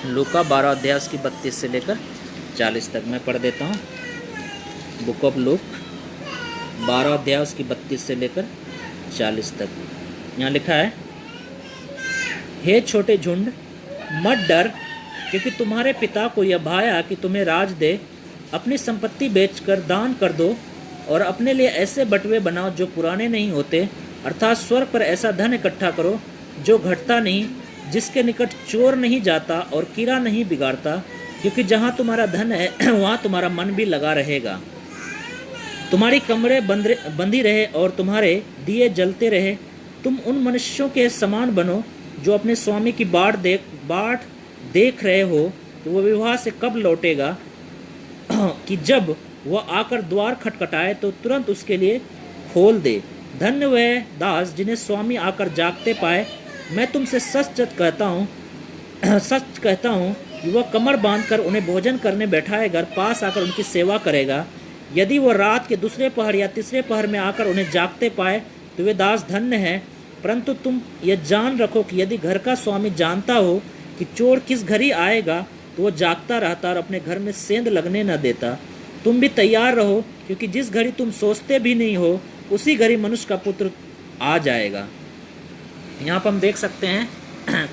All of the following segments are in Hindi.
लूका 12 अध्याय उसकी 32 से लेकर 40 तक मैं पढ़ देता हूँ। बुक ऑफ लूक 12 अध्याय उसकी 32 से लेकर 40 तक। यहाँ लिखा है, हे छोटे झुंड, मत डर, क्योंकि तुम्हारे पिता को यह भाया कि तुम्हें राज दे। अपनी संपत्ति बेचकर दान कर दो और अपने लिए ऐसे बटुए बनाओ जो पुराने नहीं होते, अर्थात स्वर्ग पर ऐसा धन इकट्ठा करो जो घटता नहीं, जिसके निकट चोर नहीं जाता और कीड़ा नहीं बिगाड़ता, क्योंकि जहाँ तुम्हारा धन है वहाँ तुम्हारा मन भी लगा रहेगा। तुम्हारी कमरे बंदी रहे और तुम्हारे दिए जलते रहे। तुम उन मनुष्यों के समान बनो जो अपने स्वामी की बाट देख रहे हो तो वह विवाह से कब लौटेगा, कि जब वह आकर द्वार खटखटाए तो तुरंत उसके लिए खोल दे। धन्य वह दास जिन्हें स्वामी आकर जागते पाए। मैं तुमसे सच कहता हूँ कि वह कमर बांधकर उन्हें भोजन करने बैठाएगा, पास आकर उनकी सेवा करेगा। यदि वह रात के दूसरे पहर या तीसरे पहर में आकर उन्हें जागते पाए तो वे दास धन्य हैं। परंतु तुम यह जान रखो कि यदि घर का स्वामी जानता हो कि चोर किस घड़ी आएगा तो वह जागता रहता और अपने घर में सेंध लगने न देता। तुम भी तैयार रहो, क्योंकि जिस घड़ी तुम सोचते भी नहीं हो उसी घड़ी मनुष्य का पुत्र आ जाएगा। यहाँ पर हम देख सकते हैं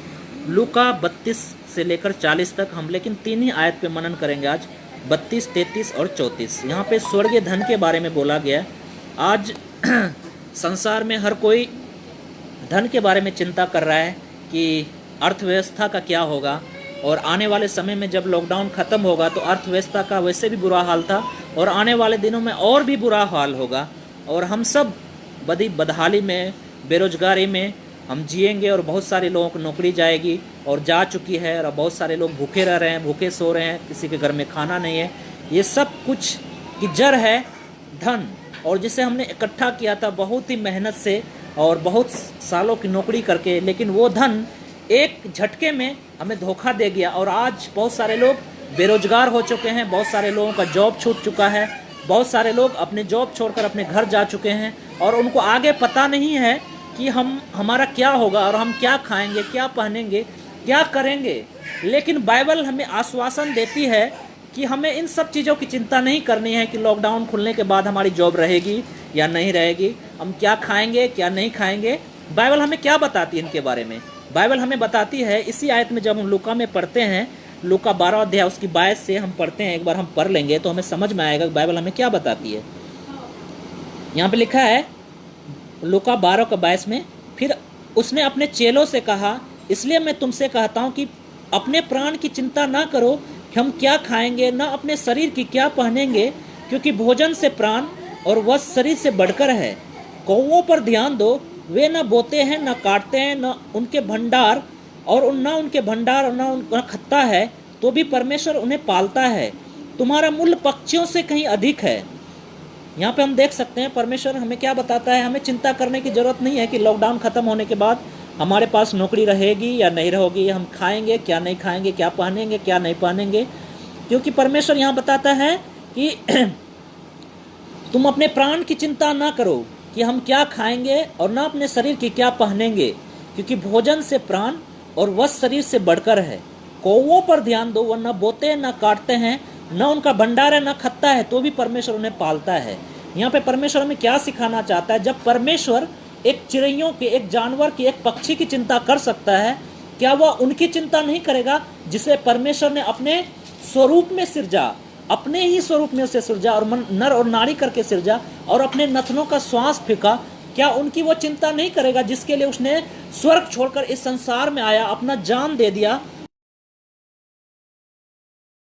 लूका 32 से लेकर 40 तक हम लेकिन 3 ही आयत पे मनन करेंगे आज, 32, 33 और 34। यहाँ पे स्वर्गीय धन के बारे में बोला गया। आज संसार में हर कोई धन के बारे में चिंता कर रहा है कि अर्थव्यवस्था का क्या होगा, और आने वाले समय में जब लॉकडाउन ख़त्म होगा तो अर्थव्यवस्था का वैसे भी बुरा हाल था और आने वाले दिनों में और भी बुरा हाल होगा, और हम सब बदहाली में, बेरोजगारी में हम जिएंगे, और बहुत सारे लोगों को नौकरी जाएगी और जा चुकी है, और बहुत सारे लोग भूखे रह रहे हैं, भूखे सो रहे हैं, किसी के घर में खाना नहीं है। ये सब कुछ की जड़ है धन, और जिसे हमने इकट्ठा किया था बहुत ही मेहनत से और बहुत सालों की नौकरी करके, लेकिन वो धन एक झटके में हमें धोखा दे गया, और आज बहुत सारे लोग बेरोजगार हो चुके हैं, बहुत सारे लोगों का जॉब छूट चुका है, बहुत सारे लोग अपने जॉब छोड़कर अपने घर जा चुके हैं, और उनको आगे पता नहीं है कि हमारा क्या होगा और हम क्या खाएंगे, क्या पहनेंगे, क्या करेंगे। लेकिन बाइबल हमें आश्वासन देती है कि हमें इन सब चीज़ों की चिंता नहीं करनी है कि लॉकडाउन खुलने के बाद हमारी जॉब रहेगी या नहीं रहेगी, हम क्या खाएंगे क्या नहीं खाएंगे। बाइबल हमें क्या बताती है इनके बारे में? बाइबल हमें बताती है इसी आयत में, जब हम लूका में पढ़ते हैं, लूका 12 अध्याय उसकी 22 से हम पढ़ते हैं, एक बार हम पढ़ लेंगे तो हमें समझ में आएगा कि बाइबल हमें क्या बताती है। यहाँ पे लिखा है लूका 12 का 22 में, फिर उसने अपने चेलों से कहा, इसलिए मैं तुमसे कहता हूँ कि अपने प्राण की चिंता ना करो कि हम क्या खाएंगे, ना अपने शरीर की क्या पहनेंगे, क्योंकि भोजन से प्राण और वस्त्र शरीर से बढ़कर है। कौवों पर ध्यान दो, वे न बोते हैं न काटते हैं, न उनके भंडार और न खत्ता है, तो भी परमेश्वर उन्हें पालता है। तुम्हारा मूल्य पक्षियों से कहीं अधिक है। यहाँ पे हम देख सकते हैं परमेश्वर हमें क्या बताता है, हमें चिंता करने की जरूरत नहीं है कि लॉकडाउन खत्म होने के बाद हमारे पास नौकरी रहेगी या नहीं रहेगी, हम खाएंगे क्या नहीं खाएंगे, क्या पहनेंगे क्या नहीं पहनेंगे, क्योंकि परमेश्वर यहाँ बताता है कि तुम अपने प्राण की चिंता ना करो कि हम क्या खाएंगे और ना अपने शरीर की क्या पहनेंगे, क्योंकि भोजन से प्राण और वस्त्र शरीर से बढ़कर है। कौवों पर ध्यान दो, वह न बोते न काटते हैं, न उनका भंडार है न खत्ता है, तो भी परमेश्वर उन्हें पालता है। यहाँ पे परमेश्वर हमें क्या सिखाना चाहता है? जब परमेश्वर एक चिड़ैयों की, एक जानवर की, एक पक्षी की चिंता कर सकता है, क्या वह उनकी चिंता नहीं करेगा जिसे परमेश्वर ने अपने स्वरूप में सिरजा, अपने ही स्वरूप में उसे सिरजा और नर और नारी करके सिरजा और अपने नथनों का श्वास फेंका? क्या उनकी वो चिंता नहीं करेगा जिसके लिए उसने स्वर्ग छोड़कर इस संसार में आया, अपना जान दे दिया,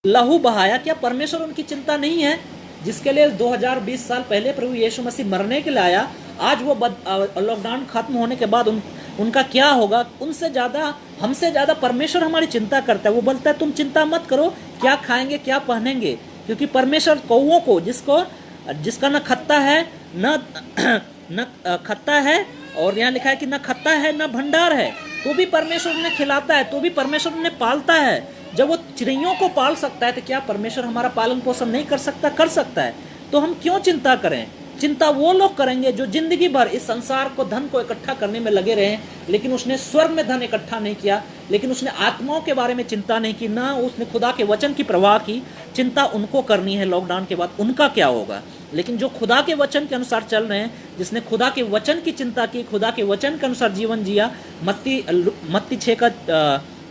लहू बहाया? क्या परमेश्वर उनकी चिंता नहीं है? जिसके लिए 2020 साल पहले प्रभु यीशु मसीह मरने के लिए आया, आज वो लॉकडाउन खत्म होने के बाद उनका क्या होगा? उनसे ज्यादा, हमसे ज्यादा परमेश्वर हमारी चिंता करता है। वो बोलता है तुम चिंता मत करो क्या खाएंगे क्या पहनेंगे, क्योंकि परमेश्वर कौवों को, जिसका न खत्ता है न खत्ता है, और यहाँ लिखा है कि न खत्ता है न भंडार है, तो भी परमेश्वर उन्हें खिलाता है, तो भी परमेश्वर उन्हें पालता है। जब वो चिड़ियों को पाल सकता है तो क्या परमेश्वर हमारा पालन पोषण नहीं कर सकता? कर सकता है। तो हम क्यों चिंता करें? चिंता वो लोग करेंगे जो जिंदगी भर इस संसार को, धन को इकट्ठा करने में लगे रहे, लेकिन उसने स्वर्ग में धन इकट्ठा नहीं किया, लेकिन उसने आत्माओं के बारे में चिंता नहीं की, ना उसने खुदा के वचन की परवाह की। चिंता उनको करनी है लॉकडाउन के बाद, उनका क्या होगा। लेकिन जो खुदा के वचन के अनुसार चल रहे हैं, जिसने खुदा के वचन की चिंता की, खुदा के वचन के अनुसार जीवन जिया, मत्ती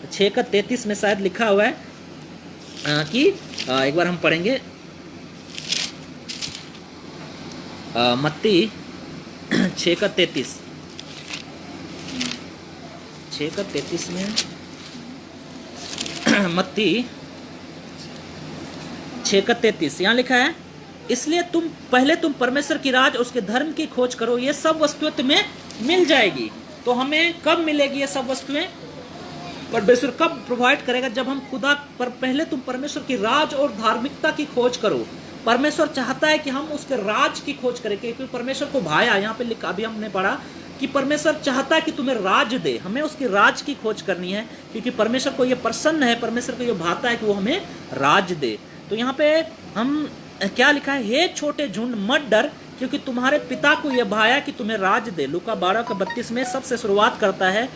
6:33 में शायद लिखा हुआ है कि एक बार हम पढ़ेंगे, मत्ती 6:33 में मत्ती 6:33 यहाँ लिखा है, इसलिए तुम परमेश्वर की राज और उसके धर्म की खोज करो, ये सब वस्तुएं तुम्हें मिल जाएगी। तो हमें कब मिलेगी ये सब वस्तुएं? परमेश्वर कब प्रोवाइड करेगा? जब हम खुदा पर पहले तुम परमेश्वर की राज और धार्मिकता की खोज करो। परमेश्वर चाहता है कि हम उसके राज की खोज करें, क्योंकि परमेश्वर को भाया, यहाँ पे लिखा, अभी हमने पढ़ा कि परमेश्वर चाहता है कि तुम्हें राज दे। हमें उसकी राज की खोज करनी है, क्योंकि परमेश्वर को ये प्रसन्न है, परमेश्वर को ये भाता है कि वो हमें राज दे। तो यहाँ पे हम क्या लिखा है, हे छोटे झुंड मत डर, क्योंकि तुम्हारे पिता को यह भाया कि तुम्हें राज दे। लूका 12:32 में सबसे शुरुआत करता है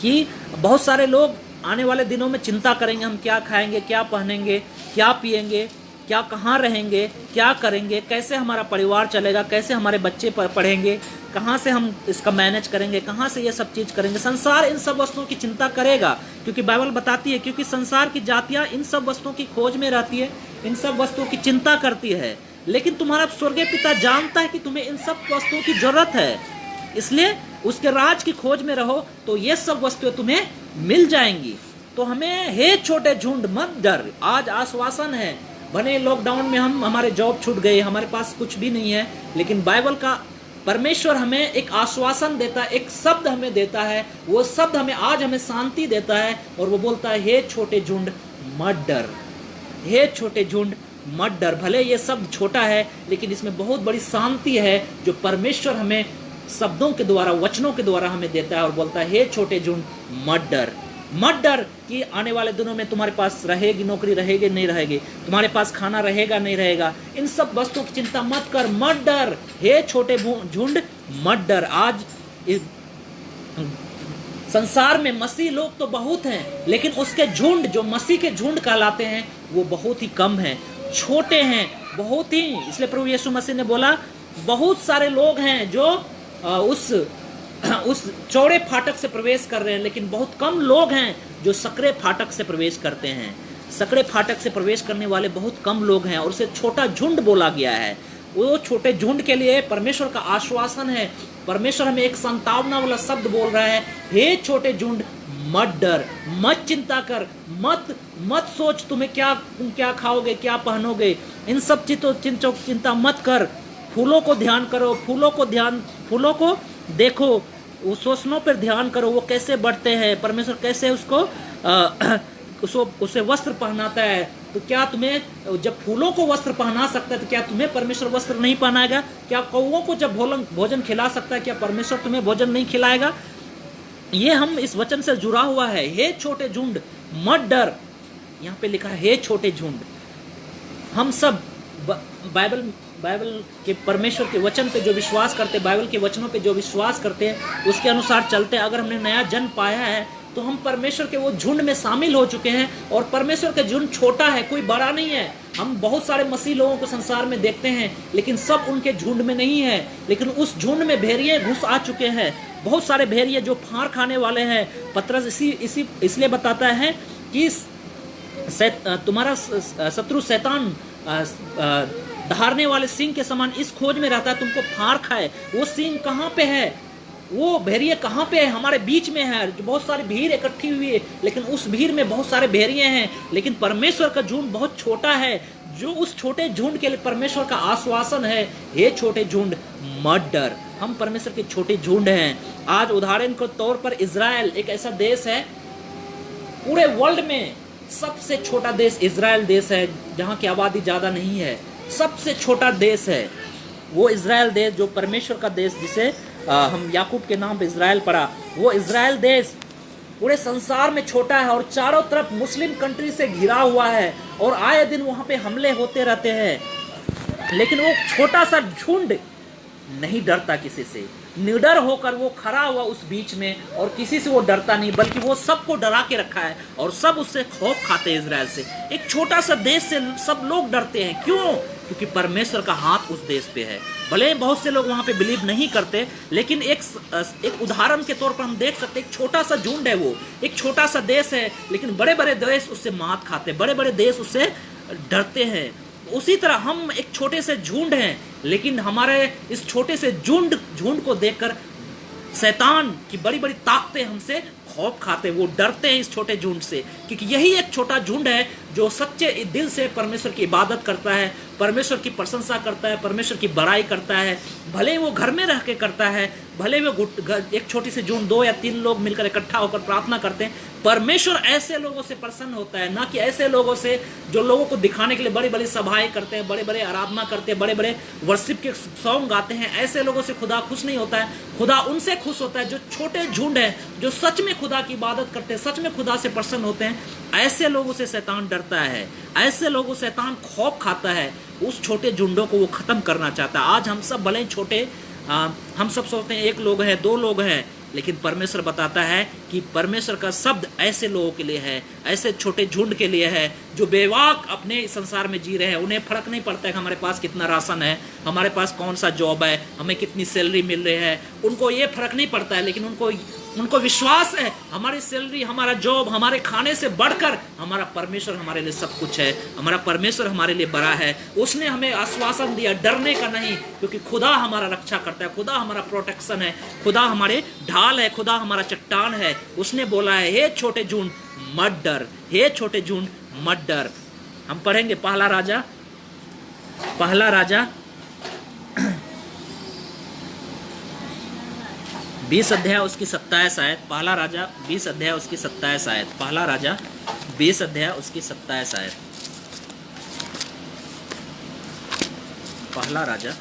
कि बहुत सारे लोग आने वाले दिनों में चिंता करेंगे, हम क्या खाएंगे, क्या पहनेंगे, क्या पिएंगे, क्या कहाँ रहेंगे, क्या करेंगे, कैसे हमारा परिवार चलेगा, कैसे हमारे बच्चे पढ़ेंगे, कहाँ से हम इसका मैनेज करेंगे, कहाँ से ये सब चीज़ करेंगे। संसार इन सब वस्तुओं की चिंता करेगा, क्योंकि बाइबल बताती है, क्योंकि संसार की जातियाँ इन सब वस्तुओं की खोज में रहती है, इन सब वस्तुओं की चिंता करती है। लेकिन तुम्हारा स्वर्गीय पिता जानता है कि तुम्हें इन सब वस्तुओं की जरूरत है, इसलिए उसके राज की खोज में रहो, तो ये सब वस्तुएं तुम्हें मिल जाएंगी। तो हमें हे छोटे झुंड मत डर, आज आश्वासन है। भले लॉकडाउन में हमारे जॉब छूट गए, हमारे पास कुछ भी नहीं है, लेकिन बाइबल का परमेश्वर हमें एक आश्वासन देता है, एक शब्द हमें देता है, वो शब्द हमें आज हमें शांति देता है, और वो बोलता है हे छोटे झुंड मत डर, हे छोटे झुंड मत डर। भले ये शब्द छोटा है, लेकिन इसमें बहुत बड़ी शांति है जो परमेश्वर हमें शब्दों के द्वारा, वचनों के द्वारा हमें देता है, और बोलता है हे छोटे झुंड मत डर। मत डर कि आने वाले दिनों में तुम्हारे पास रहेगी नौकरी, रहेगी नहीं रहेगी, तुम्हारे पास खाना रहेगा नहीं रहेगा, इन सब वस्तुओं की चिंता मत कर, मत डर, हे छोटे झुंड मत डर। आज संसार में मसीह लोग तो बहुत हैं, लेकिन उसके झुंड, जो मसीह के झुंड कहलाते हैं, वो बहुत ही कम हैं, छोटे हैं, बहुत ही। इसलिए प्रभु यीशु मसीह ने बोला, बहुत सारे लोग हैं जो उस चौड़े फाटक से प्रवेश कर रहे हैं, लेकिन बहुत कम लोग हैं जो सकरे फाटक से प्रवेश करते हैं। सकरे फाटक से प्रवेश करने वाले बहुत कम लोग हैं, और उसे छोटा झुंड बोला गया है। वो छोटे झुंड के लिए परमेश्वर का आश्वासन है। परमेश्वर हमें एक संतावना वाला शब्द बोल रहा है, हे छोटे झुंड मत डर, मत चिंता कर, मत सोच तुम क्या खाओगे, क्या पहनोगे, इन सब चीजों चिंता मत कर। फूलों को ध्यान करो, फूलों को देखो, उस शोषणों पर ध्यान करो, वो कैसे बढ़ते हैं, परमेश्वर कैसे उसे वस्त्र पहनाता है। तो क्या तुम्हें, जब फूलों को वस्त्र पहना सकता है, तो क्या तुम्हें परमेश्वर वस्त्र नहीं पहनाएगा? क्या कौवों को जब भोजन खिला सकता है, क्या परमेश्वर तुम्हें भोजन नहीं खिलाएगा? ये हम इस वचन से जुड़ा हुआ है, हे छोटे झुंड मत डर। यहाँ पे लिखा है हे छोटे झुंड। हम सब बाइबल के परमेश्वर के वचन पे जो विश्वास करते, बाइबल के वचनों पे जो विश्वास करते हैं, उसके अनुसार चलते हैं। अगर हमने नया जन्म पाया है, तो हम परमेश्वर के वो झुंड में शामिल हो चुके हैं, और परमेश्वर का झुंड छोटा है, कोई बड़ा नहीं है। हम बहुत सारे मसीह लोगों को संसार में देखते हैं, लेकिन सब उनके झुंड में नहीं है, लेकिन उस झुंड में भेड़िए घुस आ चुके हैं, बहुत सारे भेड़िए जो फाड़ खाने वाले हैं। पतरस इसलिए बताता है कि तुम्हारा शत्रु शैतान दहाड़ने वाले सिंह के समान इस खोज में रहता है, तुमको फाड़ खाए। वो सिंह कहाँ पे है, वो भेड़िए कहाँ पे है? हमारे बीच में है। बहुत सारी भीड़ इकट्ठी हुई है, लेकिन उस भीड़ में बहुत सारे भेड़िए हैं, लेकिन परमेश्वर का झुंड बहुत छोटा है। जो उस छोटे झुंड के लिए परमेश्वर का आश्वासन है, हे छोटे झुंड मत डर। हम परमेश्वर के छोटे झुंड हैं। आज उदाहरण के तौर पर इजराइल एक ऐसा देश है, पूरे वर्ल्ड में सबसे छोटा देश इजराइल देश है, जहाँ की आबादी ज्यादा नहीं है, सबसे छोटा देश है वो इजराइल देश, जो परमेश्वर का देश, जिसे हम याकूब के नाम पे इजराइल पढ़ा। वो इजराइल देश पूरे संसार में छोटा है, और चारों तरफ मुस्लिम कंट्री से घिरा हुआ है, और आए दिन वहाँ पे हमले होते रहते हैं। लेकिन वो छोटा सा झुंड नहीं डरता किसी से, निडर होकर वो खड़ा हुआ उस बीच में, और किसी से वो डरता नहीं, बल्कि वो सबको डरा के रखा है और सब उससे खौफ खाते हैं इजराइल से। एक छोटा सा देश से सब लोग डरते हैं, क्यों? क्योंकि परमेश्वर का हाथ उस देश पे है। भले बहुत से लोग वहां पे बिलीव नहीं करते, लेकिन एक उदाहरण के तौर पर हम देख सकते हैं, एक छोटा सा झुंड है, वो एक छोटा सा देश है, लेकिन बड़े बड़े देश उससे मात खाते हैं, बड़े बड़े देश उससे डरते हैं। उसी तरह हम एक छोटे से झुंड हैं, लेकिन हमारे इस छोटे से झुंड को देखकर शैतान की बड़ी बड़ी ताकतें हमसे खौफ खाते, वो डरते हैं इस छोटे झुंड से, क्योंकि यही एक छोटा झुंड है जो सच्चे दिल से परमेश्वर की इबादत करता है, परमेश्वर की प्रशंसा करता है, परमेश्वर की बड़ाई करता है। भले वो घर में रह के करता है, भले वो एक छोटी सी झुंड 2 या 3 लोग मिलकर इकट्ठा होकर प्रार्थना करते हैं, परमेश्वर ऐसे लोगों से प्रसन्न होता है, ना कि ऐसे लोगों से जो लोगों को दिखाने के लिए बड़ी बड़ी सभाएं करते हैं, बड़े बड़े आराधना करते हैं, बड़े बड़े वर्शिप के सॉन्ग गाते हैं। ऐसे लोगों से खुदा खुश नहीं होता है। खुदा उनसे खुश होता है जो छोटे झुंड है, जो सच में खुदा की इबादत करते हैं, सच में खुदा से प्रसन्न होते हैं। ऐसे लोगों से शैतान डरता है, ऐसे लोगों से शैतान खौफ खाता है। उस छोटे झुंडों को वो खत्म करना चाहता है। आज हम सब भले छोटे, हम सब सोचते हैं 1 लोग है, 2 लोग हैं, लेकिन परमेश्वर बताता है कि परमेश्वर का शब्द ऐसे लोगों के लिए है, ऐसे छोटे झुंड के लिए है जो बेवाक अपने संसार में जी रहे हैं। उन्हें फर्क नहीं पड़ता है कि हमारे पास कितना राशन है, हमारे पास कौन सा जॉब है, हमें कितनी सैलरी मिल रही है, उनको ये फर्क नहीं पड़ता है। लेकिन उनको विश्वास है हमारी सैलरी, हमारा जॉब, हमारे खाने से बढ़कर हमारा परमेश्वर हमारे लिए सब कुछ है, हमारा परमेश्वर हमारे लिए बड़ा है। उसने हमें आश्वासन दिया डरने का नहीं, क्योंकि खुदा हमारा रक्षा करता है, खुदा हमारा प्रोटेक्शन है, खुदा हमारे ढाल है, खुदा हमारा चट्टान है। उसने बोला है, हे छोटे झुंड मत डर, हे छोटे झुंड मत डर। हम पढ़ेंगे पहला राजा 20 अध्याय उसकी 27 आयत। पहला राजा 20 अध्याय उसकी 27 आयत। पहला राजा 20 अध्याय उसकी 27 आयत। पहला राजा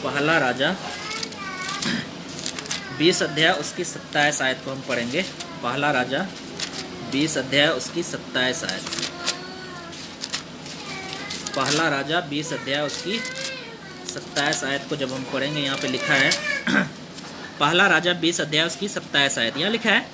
पहला राजा 20 अध्याय उसकी 27 आयत को हम पढ़ेंगे। पहला राजा 20 अध्याय उसकी 27 आयत। पहला राजा 20 अध्याय उसकी 27 आयत को जब हम पढ़ेंगे, यहाँ पे लिखा है पहला राजा 20 अध्याय उसकी 27 आयत। यहाँ लिखा है,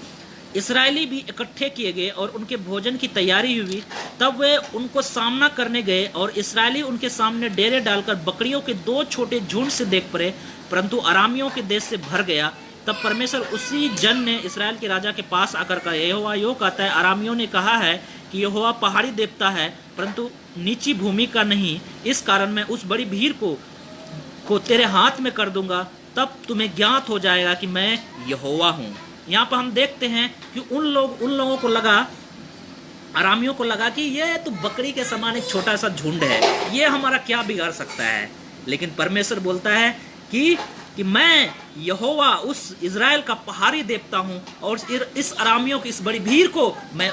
इस्राएली भी इकट्ठे किए गए और उनके भोजन की तैयारी हुई, तब वे उनको सामना करने गए और इस्राएली उनके सामने डेरे डालकर बकरियों के 2 छोटे झुंड से देख पड़े, परंतु अरामियों के देश से भर गया। तब परमेश्वर उसी जन ने इसराइल के राजा के पास आकर कहा, यहोवा यो कहता है, अरामियों ने कहा है कि यहोवा पहाड़ी देवता है, परंतु नीची भूमि का नहीं। इस कारण मैं उस बड़ी भीड़ को तेरे हाथ में कर दूंगा, तब तुम्हें ज्ञात हो जाएगा कि मैं यहोवा हूँ। यहाँ पर हम देखते हैं कि उन लोगों को लगा, अरामियों को लगा कि ये तो बकरी के समान एक छोटा सा झुंड है, ये हमारा क्या बिगाड़ सकता है। लेकिन परमेश्वर बोलता है कि मैं यहोवा उस इज़राइल का पहाड़ी देवता हूँ, और इस अरामियों की इस बड़ी भीड़ को मैं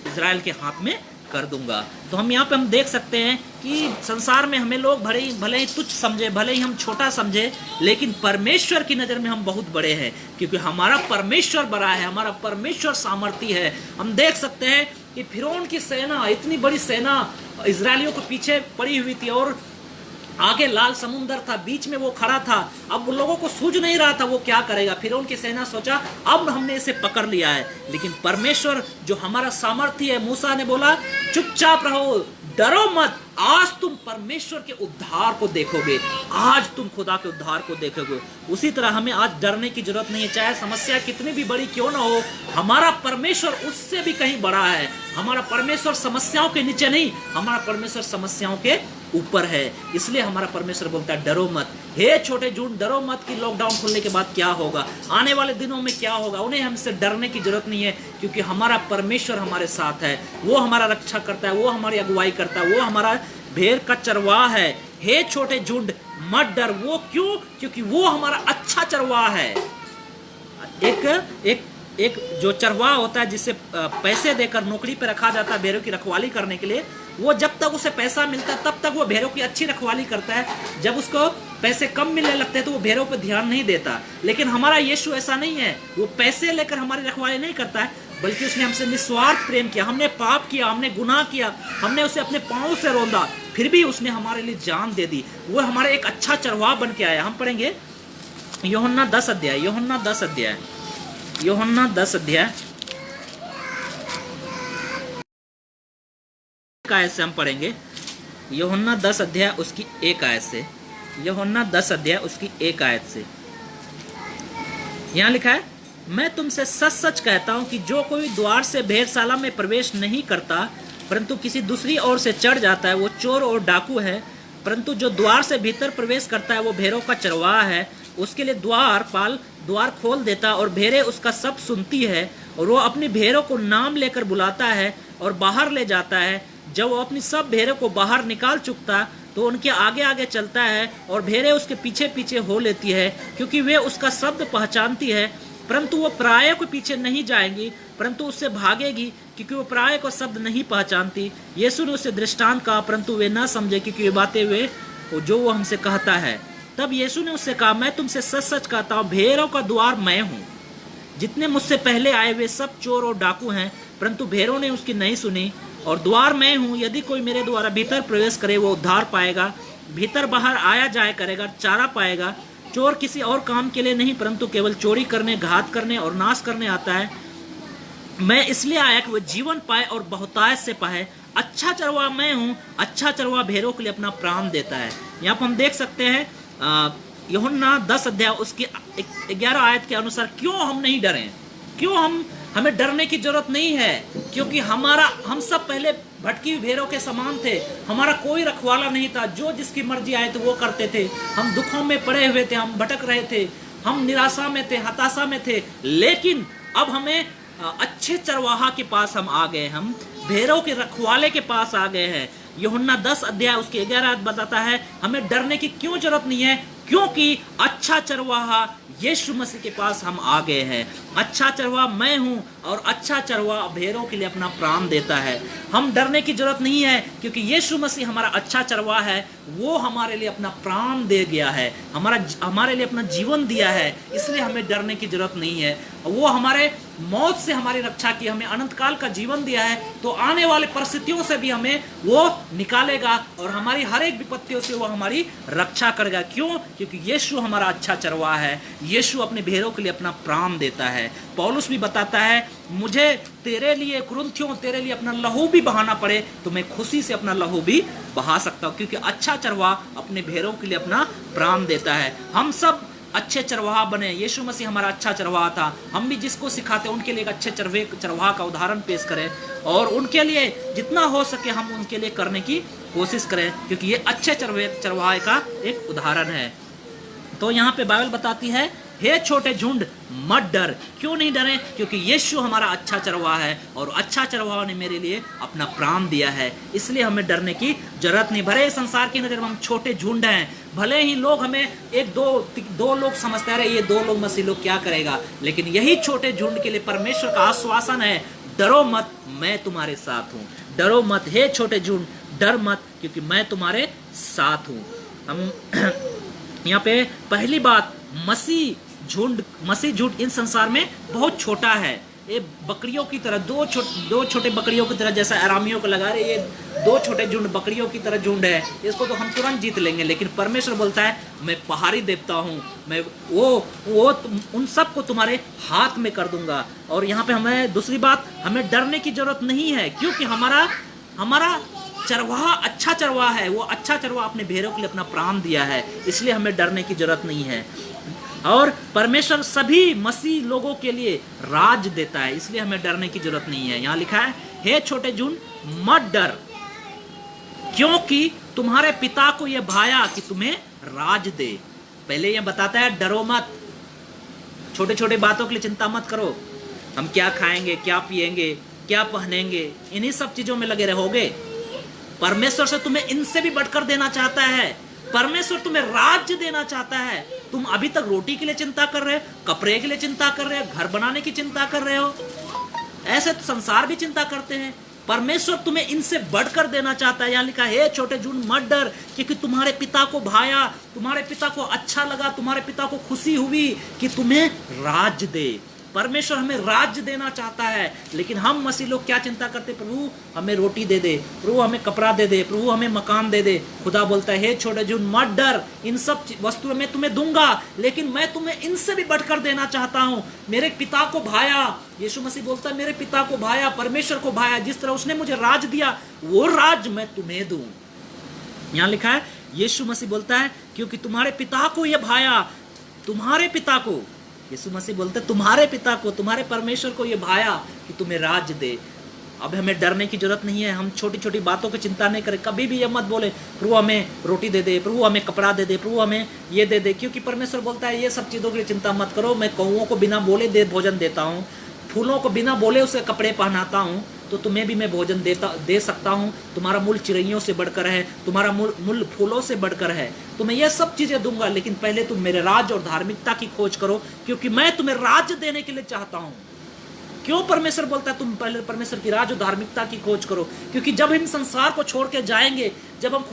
इज़राइल के हाथ में कर दूंगा। तो हम यहाँ पे हम देख सकते हैं कि संसार में हमें लोग भले ही तुच्छ समझे, भले ही हम छोटा समझे, लेकिन परमेश्वर की नज़र में हम बहुत बड़े हैं, क्योंकि हमारा परमेश्वर बड़ा है, हमारा परमेश्वर सामर्थी है। हम देख सकते हैं कि फिरौन की सेना, इतनी बड़ी सेना इजरायलियों के पीछे पड़ी हुई थी, और आगे लाल समुंदर था, बीच में वो खड़ा था। अब उन लोगों को सूझ नहीं रहा था वो क्या करेगा। फिर उनकी सेना सोचा अब हमने इसे पकड़ लिया है, लेकिन परमेश्वर जो हमारा सामर्थ्य है, मूसा ने बोला चुपचाप रहो, डरो मत, आज तुम परमेश्वर के उद्धार को देखोगे, आज तुम खुदा के उद्धार को देखोगे। उसी तरह हमें आज डरने की जरूरत नहीं है, चाहे समस्या कितनी भी बड़ी क्यों ना हो, हमारा परमेश्वर उससे भी कहीं बड़ा है। हमारा परमेश्वर समस्याओं के नीचे नहीं, हमारा परमेश्वर समस्याओं के ऊपर है। इसलिए हमारा परमेश्वर बोलता है डरो मत, हे छोटे झुंड डरो मत कि लॉकडाउन खुलने के बाद क्या होगा, आने वाले दिनों में क्या होगा। उन्हें हमसे डरने की जरूरत नहीं है, क्योंकि हमारा परमेश्वर हमारे साथ है, वो हमारा रक्षा करता है, वो हमारी अगुवाई करता है, वो हमारा भेड़ का चरवाह है। हे छोटे झुंड मत डर। वो क्यों? क्योंकि वो हमारा अच्छा चरवाह है। एक जो चरवाहा होता है, जिसे पैसे देकर नौकरी पे रखा जाता है भेड़ों की रखवाली करने के लिए, वो जब तक उसे पैसा मिलता है तब तक वो भेड़ों की अच्छी रखवाली करता है। जब उसको पैसे कम मिलने लगते हैं तो वो भेड़ों पे ध्यान नहीं देता। लेकिन हमारा यीशु ऐसा नहीं है, वो पैसे लेकर हमारी रखवाली नहीं करता है, बल्कि उसने हमसे निस्वार्थ प्रेम किया। हमने पाप किया, हमने गुनाह किया, हमने उसे अपने पाँव से रौंदा, फिर भी उसने हमारे लिए जान दे दी। वो हमारे एक अच्छा चरवाहा बन के आया। हम पढ़ेंगे यूहन्ना 10 अध्याय, यूहन्ना 10 अध्याय, यूहन्ना 10 अध्याय आयत से हम पढ़ेंगे। यूहन्ना 10 अध्याय उसकी 1 आयत से, यूहन्ना 10 अध्याय उसकी 1 आयत से यहाँ लिखा है, मैं तुमसे सच सच कहता हूं कि जो कोई द्वार से भेड़शाला में प्रवेश नहीं करता परंतु किसी दूसरी ओर से चढ़ जाता है, वो चोर और डाकू है। परंतु जो द्वार से भीतर प्रवेश करता है वो भेड़ों का चरवाहा है। उसके लिए द्वारपाल द्वार खोल देता और भेड़ें उसका सब सुनती है, और वो अपनी भेड़ों को नाम लेकर बुलाता है और बाहर ले जाता है। जब वो अपनी सब भेड़ों को बाहर निकाल चुकता तो उनके आगे आगे चलता है, और भेड़ें उसके पीछे पीछे हो लेती है, क्योंकि वे उसका शब्द पहचानती है। परंतु वो पराये के पीछे नहीं जाएंगी, परंतु उससे भागेगी, क्योंकि वो पराये को शब्द नहीं पहचानती। यीशु ने उससे दृष्टांत कहा, परंतु वे न समझे, क्योंकि ये बातें वे जो वो हमसे कहता है। तब यीशु ने उससे कहा, मैं तुमसे सच सच कहता हूँ, भेड़ों का द्वार मैं हूँ। जितने मुझसे पहले आए वे सब चोर और डाकू हैं, परंतु भेड़ों ने उसकी नहीं सुनी। और द्वार मैं हूँ, यदि कोई मेरे द्वारा भीतर प्रवेश करे वो उद्धार पाएगा, भीतर बाहर आया जाया करेगा, चारा पाएगा। चोर किसी और काम के लिए नहीं परंतु केवल चोरी करने, घात करने और नाश करने आता है। मैं इसलिए आया कि वो जीवन पाए और बहुतायत से पाए। अच्छा चरवाहा मैं हूँ, अच्छा चरवाहा भेड़ों के लिए अपना प्राण देता है। यहाँ पर हम देख सकते हैं यूहन्ना 10 अध्याय उसकी 11 आयत के अनुसार क्यों हम नहीं डरें, क्यों हमें डरने की जरूरत नहीं है, क्योंकि हम सब पहले भटकी हुई भेड़ों के समान थे। हमारा कोई रखवाला नहीं था, जो जिसकी मर्जी आए तो वो करते थे। हम दुखों में पड़े हुए थे, हम भटक रहे थे, हम निराशा में थे, हताशा में थे। लेकिन अब हमें अच्छे चरवाहा के पास हम आ गए, हम भेड़ों के रखवाले के पास आ गए हैं। यूहन्ना 10 अध्याय उसके 11 आयत बताता है हमें डरने की क्यों जरूरत नहीं है, क्योंकि अच्छा चरवाहा यीशु मसीह के पास हम आ गए हैं। अच्छा चरवाहा मैं हूँ, और अच्छा चरवाहा भेड़ों के लिए अपना प्राण देता है। हम डरने की जरूरत नहीं है, क्योंकि यीशु मसीह हमारा अच्छा चरवाहा है। वो हमारे लिए अपना प्राण दे गया है, हमारे लिए अपना जीवन दिया है, इसलिए हमें डरने की जरूरत नहीं है। वो हमारे मौत से हमारी रक्षा की, हमें अनंत काल का जीवन दिया है, तो आने वाले परिस्थितियों से भी हमें वो निकालेगा और हमारी हर एक विपत्तियों से वो हमारी रक्षा करेगा। क्यों? क्योंकि यीशु हमारा अच्छा चरवाहा है। यीशु अपने भेड़ों के लिए अपना प्राण देता है। पौलुस भी बताता है, मुझे तेरे लिए कुरिन्थियों तेरे लिए अपना लहू भी बहाना पड़े तो मैं खुशी से अपना लहू भी बहा सकता हूँ, क्योंकि अच्छा चरवाहा अपने भेड़ों के लिए अपना प्राण देता है। हम सब अच्छे चरवाहा बने। यीशु मसीह हमारा अच्छा चरवाहा था। हम भी जिसको सिखाते उनके लिए एक अच्छे चरवाहा का उदाहरण पेश करें, और उनके लिए जितना हो सके हम उनके लिए करने की कोशिश करें, क्योंकि ये अच्छे चरवाहे का एक उदाहरण है। तो यहाँ पे बाइबल बताती है, हे छोटे झुंड मत डर। क्यों नहीं डरे? क्योंकि यीशु हमारा अच्छा चरवाहा है, और अच्छा चरवाहा ने मेरे लिए अपना प्राण दिया है, इसलिए हमें डरने की जरूरत नहीं। भले संसार की नजर में हम छोटे झुंड हैं, भले ही लोग हमें एक दो लोग समझते रहे, ये 2 लोग मसीह लोग क्या करेगा, लेकिन यही छोटे झुंड के लिए परमेश्वर का आश्वासन है, डरो मत, मैं तुम्हारे साथ हूँ। डरो मत हे छोटे झुंड, डर मत, क्योंकि मैं तुम्हारे साथ हूँ। हम यहाँ पे पहली बात, मसीह झुंड इन संसार में बहुत छोटा है। ये बकरियों की तरह दो छोटे बकरियों की तरह, जैसा आरामियों को लगा रहे, ये 2 छोटे झुंड बकरियों की तरह झुंड है। इसको तो हम तुरंत जीत लेंगे, लेकिन परमेश्वर बोलता है मैं पहाड़ी देवता हूँ, मैं वो उन सब को तुम्हारे हाथ में कर दूंगा। और यहाँ पे हमें दूसरी बात, हमें डरने की जरूरत नहीं है, क्योंकि हमारा चरवाहा अच्छा चरवाहा है। वो अच्छा चरवाहा अपने भेड़ों के लिए अपना प्राण दिया है, इसलिए हमें डरने की जरूरत नहीं है। और परमेश्वर सभी मसीह लोगों के लिए राज देता है, इसलिए हमें डरने की जरूरत नहीं है। यहाँ लिखा है, हे छोटे झुंड मत डर, क्योंकि तुम्हारे पिता को यह भाया कि तुम्हें राज दे। पहले यह बताता है, डरो मत, छोटे छोटे बातों के लिए चिंता मत करो। हम क्या खाएंगे, क्या पिएंगे, क्या पहनेंगे, इन्हीं सब चीजों में लगे रहोगे। परमेश्वर से तुम्हें इनसे भी बढ़कर देना चाहता है। परमेश्वर तुम्हें राज्य देना चाहता है। तुम अभी तक रोटी के लिए चिंता कर रहे हो, कपड़े के लिए चिंता कर रहे हो, घर बनाने की चिंता कर रहे हो, ऐसे तो संसार भी चिंता करते हैं। परमेश्वर तुम्हें इनसे बढ़कर देना चाहता है। यहाँ लिखा है, हे छोटे झुंड मत डर, क्योंकि तुम्हारे पिता को भाया, तुम्हारे पिता को अच्छा लगा, तुम्हारे पिता को खुशी हुई कि तुम्हें राज दे। परमेश्वर हमें राज्य देना चाहता है, लेकिन हम मसीह लोग क्या चिंता करते, प्रभु हमें रोटी दे दे, प्रभु हमें कपड़ा दे दे, प्रभु हमें मकान दे दे। खुदा बोलता है, हे छोटे जून मत डर, इन सब वस्तुएं मैं तुम्हें दूंगा, लेकिन मैं तुम्हें इनसे भी बढ़कर देना चाहता हूँ। मेरे पिता को भाया, यीशु मसीह बोलता है मेरे पिता को भाया, परमेश्वर को भाया, जिस तरह उसने मुझे राज दिया वो राज मैं तुम्हें दूं। यहां लिखा है, यीशु मसीह बोलता है क्योंकि तुम्हारे पिता को यह भाया, तुम्हारे पिता को, यीशु मसीह बोलते तुम्हारे पिता को, तुम्हारे परमेश्वर को ये भाया कि तुम्हें राज दे। अब हमें डरने की जरूरत नहीं है, हम छोटी छोटी बातों की चिंता नहीं करें। कभी भी ये मत बोले प्रभु हमें रोटी दे दे, प्रभु हमें कपड़ा दे दे, प्रभु हमें ये दे दे, क्योंकि परमेश्वर बोलता है ये सब चीज़ों की चिंता मत करो, मैं कौओं को बिना बोले भोजन देता हूँ, फूलों को बिना बोले उसे कपड़े पहनाता हूँ, तो तुम्हें भी मैं भोजन दे सकता हूँ। तुम्हारा मूल चिड़ैयों से बढ़कर है, तुम्हारा मूल फूलों से बढ़कर है, तुम्हें यह सब चीजें दूंगा, लेकिन पहले तुम मेरे राज और धार्मिकता की खोज करो, क्योंकि मैं तुम्हें राज्य देने के लिए चाहता हूँ। क्यों परमेश्वर बोलता है तुम पहले परमेश्वर की राज और धार्मिकता की खोज करो? क्योंकि जब हम संसार को छोड़ के जाएंगे, जब हम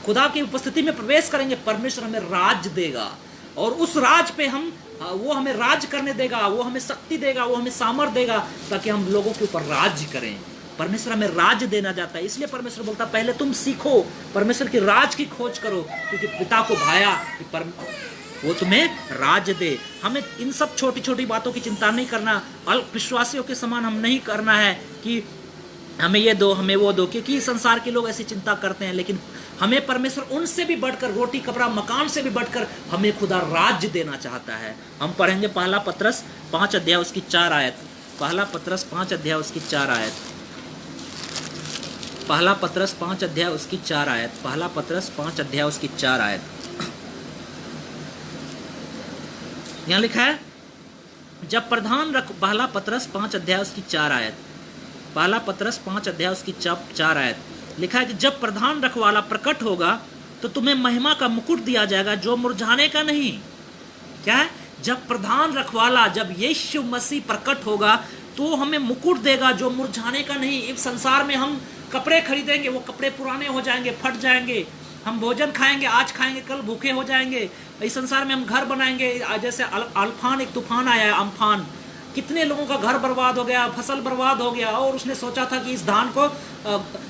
खुदा की उपस्थिति में प्रवेश करेंगे, परमेश्वर हमें राज देगा, और उस राज पे वो हमें राज करने देगा, वो हमें शक्ति देगा, वो हमें सामर्थ देगा, ताकि हम लोगों के ऊपर राज करें। परमेश्वर हमें राज देना चाहता है, इसलिए परमेश्वर बोलता है पहले तुम सीखो, परमेश्वर की राज की खोज करो, क्योंकि पिता को भाया कि वो तुम्हें राज दे। हमें इन सब छोटी छोटी बातों की चिंता नहीं करना, अल्प विश्वासियों के समान हम नहीं करना है कि हमें ये दो हमें वो दो, क्योंकि संसार के लोग ऐसी चिंता करते हैं, लेकिन हमें परमेश्वर उनसे भी बढ़कर, रोटी कपड़ा मकान से भी बढ़कर हमें खुदा राज्य देना चाहता है। हम पढ़ेंगे पहला पत्रस 5 अध्याय उसकी 4 आयत, पहला पत्रस 5 अध्याय उसकी 4 आयत, पहला पत्रस 5 अध्याय उसकी 4 आयत, पहला पत्रस 5 अध्याय उसकी 4 आयत। यहाँ लिखा है, जब प्रधान पहला पत्रस 5 अध्याय उसकी 4 आयत, पहला पत्रस 5 अध्याय उसकी 4 आयत लिखा है कि जब प्रधान रखवाला प्रकट होगा तो तुम्हें महिमा का मुकुट दिया जाएगा जो मुरझाने का नहीं। क्या है? जब प्रधान रखवाला, जब यीशु मसीह प्रकट होगा तो हमें मुकुट देगा जो मुरझाने का नहीं। इस संसार में हम कपड़े खरीदेंगे, वो कपड़े पुराने हो जाएंगे, फट जाएंगे। हम भोजन खाएंगे, आज खाएंगे कल भूखे हो जाएंगे। इस संसार में हम घर बनाएंगे, जैसे अल्फान, एक तूफान आया है अम्फान, कितने लोगों का घर बर्बाद हो गया, फसल बर्बाद हो गया, और उसने सोचा था कि इस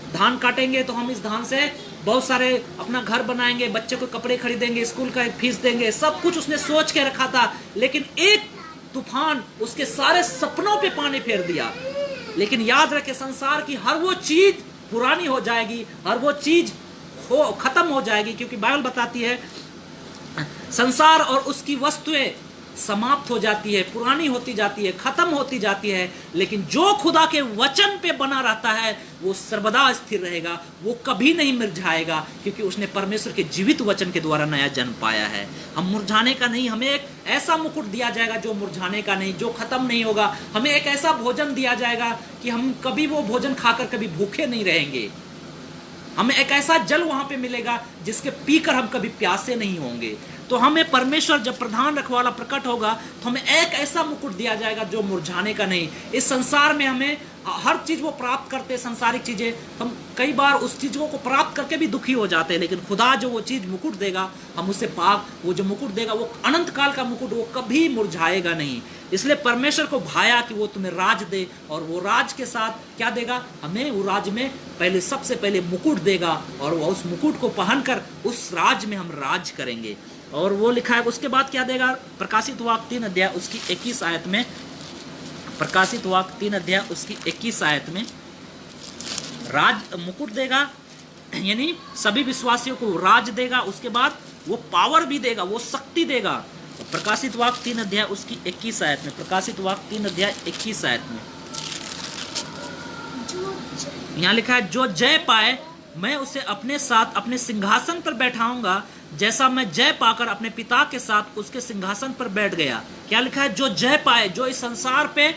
धान काटेंगे तो हम इस धान से बहुत सारे अपना घर बनाएंगे, बच्चे को कपड़े खरीदेंगे, स्कूल का फीस देंगे, सब कुछ उसने सोच के रखा था। लेकिन एक तूफान उसके सारे सपनों पे पानी फेर दिया। लेकिन याद रखे, संसार की हर वो चीज पुरानी हो जाएगी, हर वो चीज खत्म हो जाएगी, क्योंकि बाइबल बताती है संसार और उसकी वस्तुएं समाप्त हो जाती है, पुरानी होती जाती है, खत्म होती जाती है, लेकिन जो खुदा के वचन पे बना रहता है वो सर्वदा स्थिर रहेगा, वो कभी नहीं मुरझाएगा, क्योंकि उसने परमेश्वर के जीवित वचन के द्वारा नया जन्म पाया है। हम मुरझाने का नहीं, हमें एक ऐसा मुकुट दिया जाएगा जो मुरझाने का नहीं, जो खत्म नहीं होगा। हमें एक ऐसा भोजन दिया जाएगा कि हम कभी वो भोजन खाकर कभी भूखे नहीं रहेंगे। हमें एक ऐसा जल वहां पे मिलेगा जिसके पीकर हम कभी प्यासे नहीं होंगे। तो हमें परमेश्वर, जब प्रधान रखवाला प्रकट होगा तो हमें एक ऐसा मुकुट दिया जाएगा जो मुरझाने का नहीं। इस संसार में हमें हर चीज वो प्राप्त करते हैं, सांसारिक चीजें, हम कई बार उस चीजों को प्राप्त करके भी दुखी हो जाते हैं, लेकिन खुदा जो वो चीज मुकुट देगा हम उससे वो जो मुकुट देगा वो अनंत काल का मुकुट, वो कभी मुरझाएगा नहीं। इसलिए परमेश्वर को भाया कि वो तुम्हें राज दे, और वो राज के साथ क्या देगा? हमें वो राज में पहले, सबसे पहले मुकुट देगा, और वो उस मुकुट को पहनकर उस राज में हम राज करेंगे। और वो लिखा है उसके बाद क्या देगा? प्रकाशित वाक्य 3 अध्याय उसकी 21 आयत में, प्रकाशित वाक्य 3 अध्याय उसकी 21 आयत में राज मुकुट देगा, यानी सभी विश्वासियों को राज देगा। उसके बाद वो पावर भी देगा, वो शक्ति देगा। प्रकाशित वाक्य 3 अध्याय उसकी 21 आयत में, प्रकाशित वाक्य 3 अध्याय 21 आयत में यहाँ लिखा है, जो जय पाए मैं उसे अपने साथ अपने सिंहासन पर बैठाऊंगा, जैसा मैं जय पाकर अपने पिता के साथ उसके सिंहासन पर बैठ गया। क्या लिखा है? जो जय पाए, जो इस संसार पे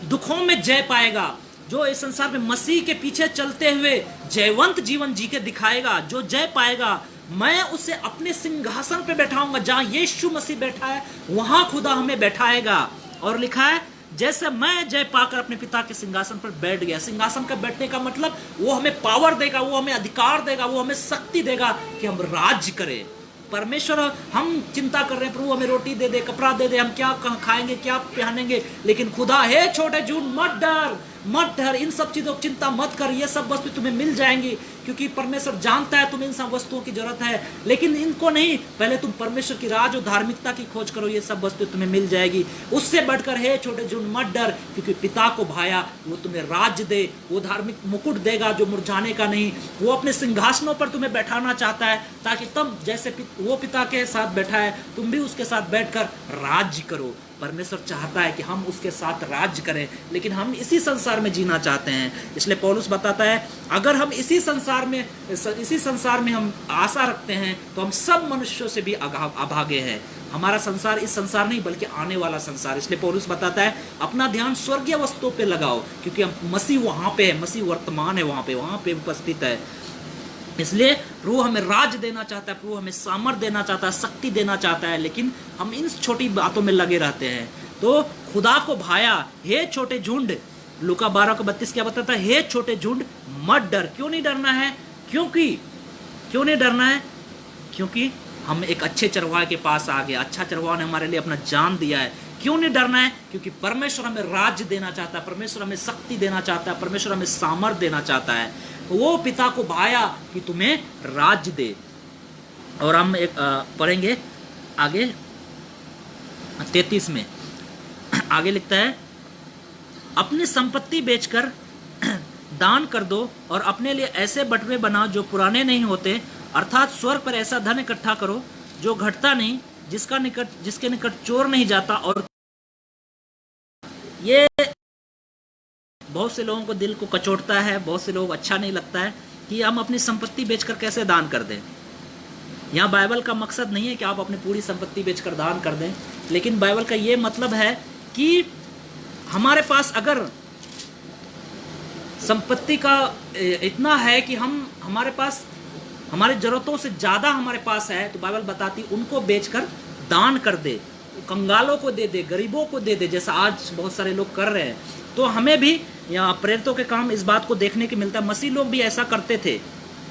दुखों में जय पाएगा, जो इस संसार में मसीह के पीछे चलते हुए जयवंत जीवन जी के दिखाएगा, जो जय पाएगा, मैं उसे अपने सिंहासन पे बैठाऊंगा। जहां यीशु मसीह बैठा है वहां खुदा हमें बैठाएगा। और लिखा है, जैसे मैं जय पाकर अपने पिता के सिंहासन पर बैठ गया। सिंहासन पर बैठने का मतलब वो हमें पावर देगा, वो हमें अधिकार देगा, वो हमें शक्ति देगा कि हम राज्य करें। परमेश्वर, हम चिंता कर रहे हैं प्रभु हमें रोटी दे दे, कपड़ा दे दे, हम क्या खाएंगे, क्या पहनेंगे, लेकिन खुदा हे छोटे झूठ मत डर, मत डर, इन सब चीजों की चिंता मत कर, ये सब वस्तु तुम्हें मिल जाएंगी, क्योंकि परमेश्वर जानता है तुम्हें इन सब वस्तुओं की जरूरत है, लेकिन इनको नहीं, पहले तुम परमेश्वर की राज और धार्मिकता की खोज करो, ये सब वस्तु तुम्हें मिल जाएगी। उससे बढ़कर हे छोटे झूठ मत डर, क्योंकि पिता को भाया वो तुम्हें राज्य दे, वो धार्मिक मुकुट देगा जो मुरझाने का नहीं, वो अपने सिंहासनों पर तुम्हें बैठाना चाहता है, ताकि तुम जैसे वो पिता के साथ बैठा है तुम भी उसके साथ बैठकर राज्य करो। परमेश्वर चाहता है कि हम उसके साथ राज्य करें, लेकिन हम इसी संसार में जीना चाहते हैं। इसलिए पौलुस बताता है अगर हम इसी संसार में हम आशा रखते हैं तो हम सब मनुष्यों से भी अभागे हैं। हमारा संसार इस संसार नहीं बल्कि आने वाला संसार। इसलिए पौलुस बताता है अपना ध्यान स्वर्गीय वस्तुओं पे लगाओ, क्योंकि मसीह वहां पे है, मसीह वर्तमान है, वहां पे उपस्थित है। इसलिए प्रभु हमें राज देना चाहता है, प्रभु हमें सामर्थ देना चाहता है, शक्ति देना चाहता है, लेकिन हम इन छोटी बातों में लगे रहते हैं। तो खुदा को भाया हे छोटे झुंड, लूका 12:32 क्या बताता है, हे छोटे झुंड मत डर। क्यों नहीं डरना है? क्यों नहीं डरना है? क्योंकि हम एक अच्छे चरवाहे के पास आ गए, अच्छा चरवाहा ने हमारे लिए अपना जान दिया है। क्यों नहीं डरना है? क्योंकि परमेश्वर हमें राज्य देना चाहता है, परमेश्वर हमें शक्ति देना चाहता है, परमेश्वर हमें सामर्थ देना चाहता है। वो पिता को भाया कि तुम्हें राज्य दे। और हम एक पढ़ेंगे आगे 33 में, आगे लिखता है अपनी संपत्ति बेचकर दान कर दो और अपने लिए ऐसे बटुए बनाओ जो पुराने नहीं होते, अर्थात स्वर्ग पर ऐसा धन इकट्ठा करो जो घटता नहीं, जिसके निकट चोर नहीं जाता। और ये बहुत से लोगों को दिल को कचोटता है, बहुत से लोग अच्छा नहीं लगता है कि हम अपनी संपत्ति बेचकर कैसे दान कर दें। यहाँ बाइबल का मकसद नहीं है कि आप अपनी पूरी संपत्ति बेचकर दान कर दें, लेकिन बाइबल का ये मतलब है कि हमारे पास अगर संपत्ति का इतना है कि हमारे पास हमारी जरूरतों से ज़्यादा हमारे पास है, तो बाइबल बताती उनको बेचकर दान कर दे, कंगालों को दे दे, गरीबों को दे दे, जैसा आज बहुत सारे लोग कर रहे हैं। तो हमें भी यहाँ प्रेरितों के काम इस बात को देखने को मिलता है। मसीह लोग भी ऐसा करते थे।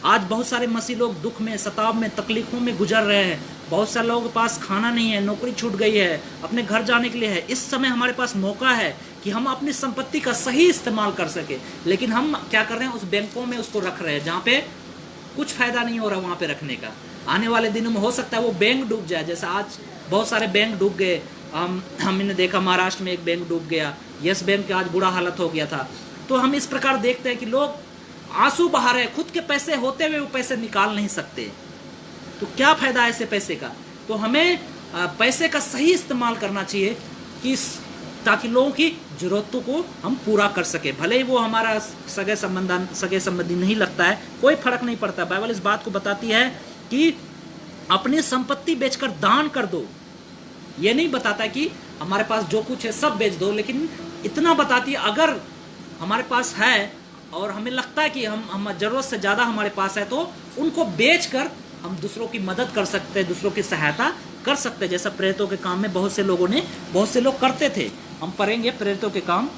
आज बहुत सारे मसीह लोग दुख में, सताव में, तकलीफों में गुजर रहे हैं। बहुत सारे लोगों के पास खाना नहीं है, नौकरी छूट गई है, अपने घर जाने के लिए है। इस समय हमारे पास मौका है कि हम अपनी संपत्ति का सही इस्तेमाल कर सके, लेकिन हम क्या कर रहे हैं, उस बैंकों में उसको रख रहे हैं जहाँ पे कुछ फायदा नहीं हो रहा वहाँ पे रखने का। आने वाले दिनों में हो सकता है वो बैंक डूब जाए, जैसा आज बहुत सारे बैंक डूब गए। हमने देखा महाराष्ट्र में एक बैंक डूब गया, यस बैंक का आज बुरा हालत हो गया था। तो हम इस प्रकार देखते हैं कि लोग आंसू बहा रहे हैं, खुद के पैसे होते हुए वो पैसे निकाल नहीं सकते। तो क्या फायदा ऐसे पैसे का? तो हमें पैसे का सही इस्तेमाल करना चाहिए कि ताकि लोगों की जरूरतों को हम पूरा कर सके। भले ही वो हमारा सगे संबंधी नहीं लगता है, कोई फर्क नहीं पड़ता। बाइबल इस बात को बताती है कि अपनी संपत्ति बेचकर दान कर दो। ये नहीं बताता कि हमारे पास जो कुछ है सब बेच दो, लेकिन इतना बताती है अगर हमारे पास है और हमें लगता है कि हम जरूरत से ज़्यादा हमारे पास है, तो उनको बेचकर हम दूसरों की मदद कर सकते हैं, दूसरों की सहायता कर सकते हैं, जैसा प्रेरितों के काम में बहुत से लोग करते थे। हम पढ़ेंगे प्रेरितों के काम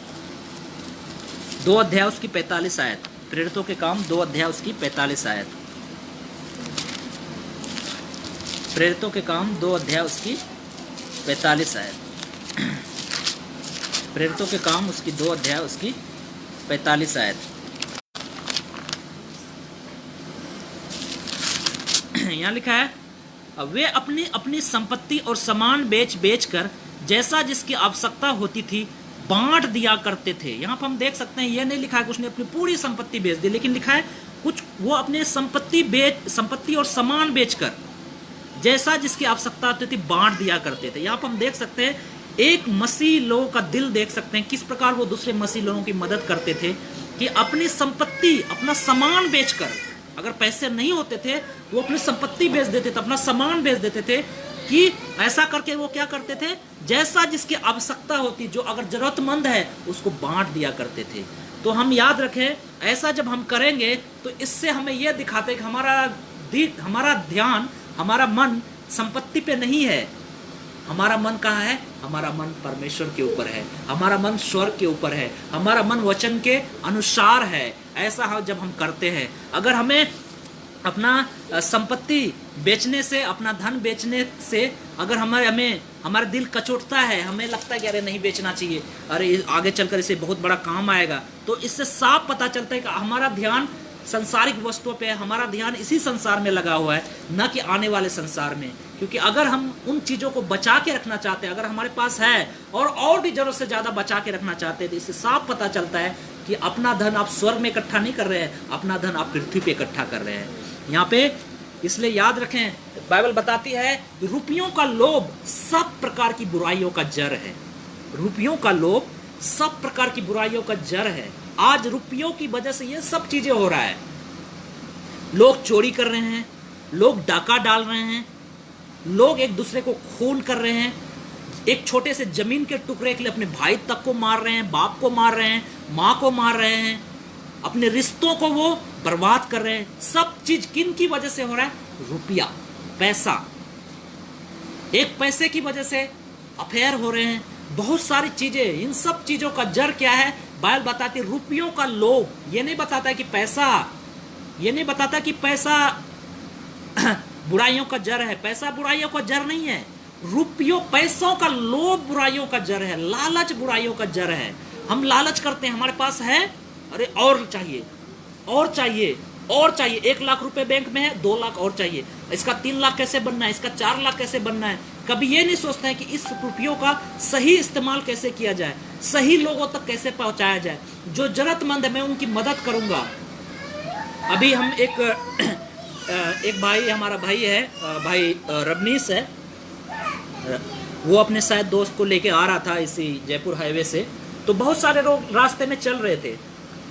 2 अध्याय उसकी 45 आयत। प्रेरितों के काम 2 अध्याय उसकी 45 आयत। प्रेरितों के काम 2 अध्याय उसकी 45 आयत। प्रेरितों के काम उसकी 2 अध्याय उसकी 45 आयत। यहाँ लिखा है वे अपनी संपत्ति और सामान बेच कर जैसा जिसकी आवश्यकता होती थी बांट दिया करते थे। यहाँ पर हम देख सकते हैं, ये नहीं लिखा है कि उसने अपनी पूरी संपत्ति बेच दी, लेकिन लिखा है कुछ वो अपने संपत्ति और सामान बेचकर जैसा जिसकी आवश्यकता होती थी बांट दिया करते थे। यहाँ पर हम देख सकते हैं एक मसीह लोगों का दिल देख सकते हैं, किस प्रकार वो दूसरे मसीह लोगों की मदद करते थे कि अपनी संपत्ति, अपना सामान बेचकर, अगर पैसे नहीं होते थे वो अपनी संपत्ति बेच देते थे, अपना सामान बेच देते थे, कि ऐसा करके वो क्या करते थे, जैसा जिसकी आवश्यकता होती, जो अगर जरूरतमंद है उसको बांट दिया करते थे। तो हम याद रखें, ऐसा जब हम करेंगे तो इससे हमें यह दिखाते हैं कि हमारा ध्यान, हमारा मन संपत्ति पे नहीं है। हमारा मन कहाँ है? हमारा मन परमेश्वर के ऊपर है, हमारा मन स्वर्ग के ऊपर है, हमारा मन वचन के अनुसार है। ऐसा जब हम करते हैं, अगर हमें अपना संपत्ति बेचने से, अपना धन बेचने से अगर हमारा दिल कचोटता है, हमें लगता है कि अरे नहीं बेचना चाहिए, अरे आगे चलकर इसे बहुत बड़ा काम आएगा, तो इससे साफ पता चलता है कि हमारा ध्यान संसारिक वस्तुओं पे है, हमारा ध्यान इसी संसार में लगा हुआ है, न कि आने वाले संसार में। क्योंकि अगर हम उन चीज़ों को बचा के रखना चाहते हैं, अगर हमारे पास है और भी ज़रूरत से ज़्यादा बचा के रखना चाहते हैं, तो इससे साफ पता चलता है कि अपना धन आप स्वर्ग में इकट्ठा नहीं कर रहे हैं, अपना धन आप पृथ्वी पे इकट्ठा कर रहे हैं यहाँ पे। इसलिए याद रखें, बाइबल बताती है रुपयों का लोभ सब प्रकार की बुराइयों का जड़ है। रुपयों का लोभ सब प्रकार की बुराइयों का जड़ है। आज रुपयों की वजह से ये सब चीजें हो रहा है। लोग चोरी कर रहे हैं, लोग डाका डाल रहे हैं, लोग एक दूसरे को खून कर रहे हैं, एक छोटे से जमीन के टुकड़े के लिए अपने भाई तक को मार रहे हैं, बाप को मार रहे हैं, माँ को मार रहे हैं, अपने रिश्तों को वो बर्बाद कर रहे हैं। सब चीज किन की वजह से हो रहा है? रुपया, पैसा। एक पैसे की वजह से अफेयर हो रहे हैं, बहुत सारी चीजें। इन सब चीजों का जड़ क्या है? बाइबल बताती है रुपयों का लोभ। ये नहीं बताता कि पैसा, ये नहीं बताता कि पैसा बुराइयों का जड़ है। पैसा बुराइयों का जड़ नहीं है। रुपयों, पैसों का लोभ बुराइयों का जड़ है। लालच बुराइयों का जड़ है। हम लालच करते हैं, हमारे पास है, अरे और चाहिए, और चाहिए, और चाहिए। 1 लाख रुपए बैंक में है, 2 लाख और चाहिए। इसका 3 लाख कैसे बनना है, इसका 4 लाख कैसे बनना है। कभी ये नहीं सोचते हैं कि इस रुपयों का सही इस्तेमाल कैसे किया जाए, सही लोगों तक कैसे पहुंचाया जाए। जो जरूरतमंद है मैं उनकी मदद करूंगा। अभी हम एक भाई, हमारा भाई है, भाई रबनीश है, वो अपने शायद दोस्त को लेके आ रहा था इसी जयपुर हाईवे से। तो बहुत सारे लोग रास्ते में चल रहे थे,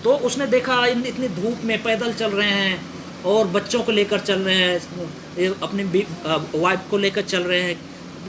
तो उसने देखा इतनी धूप में पैदल चल रहे हैं और बच्चों को लेकर चल रहे हैं, अपनी वाइफ को लेकर चल रहे हैं,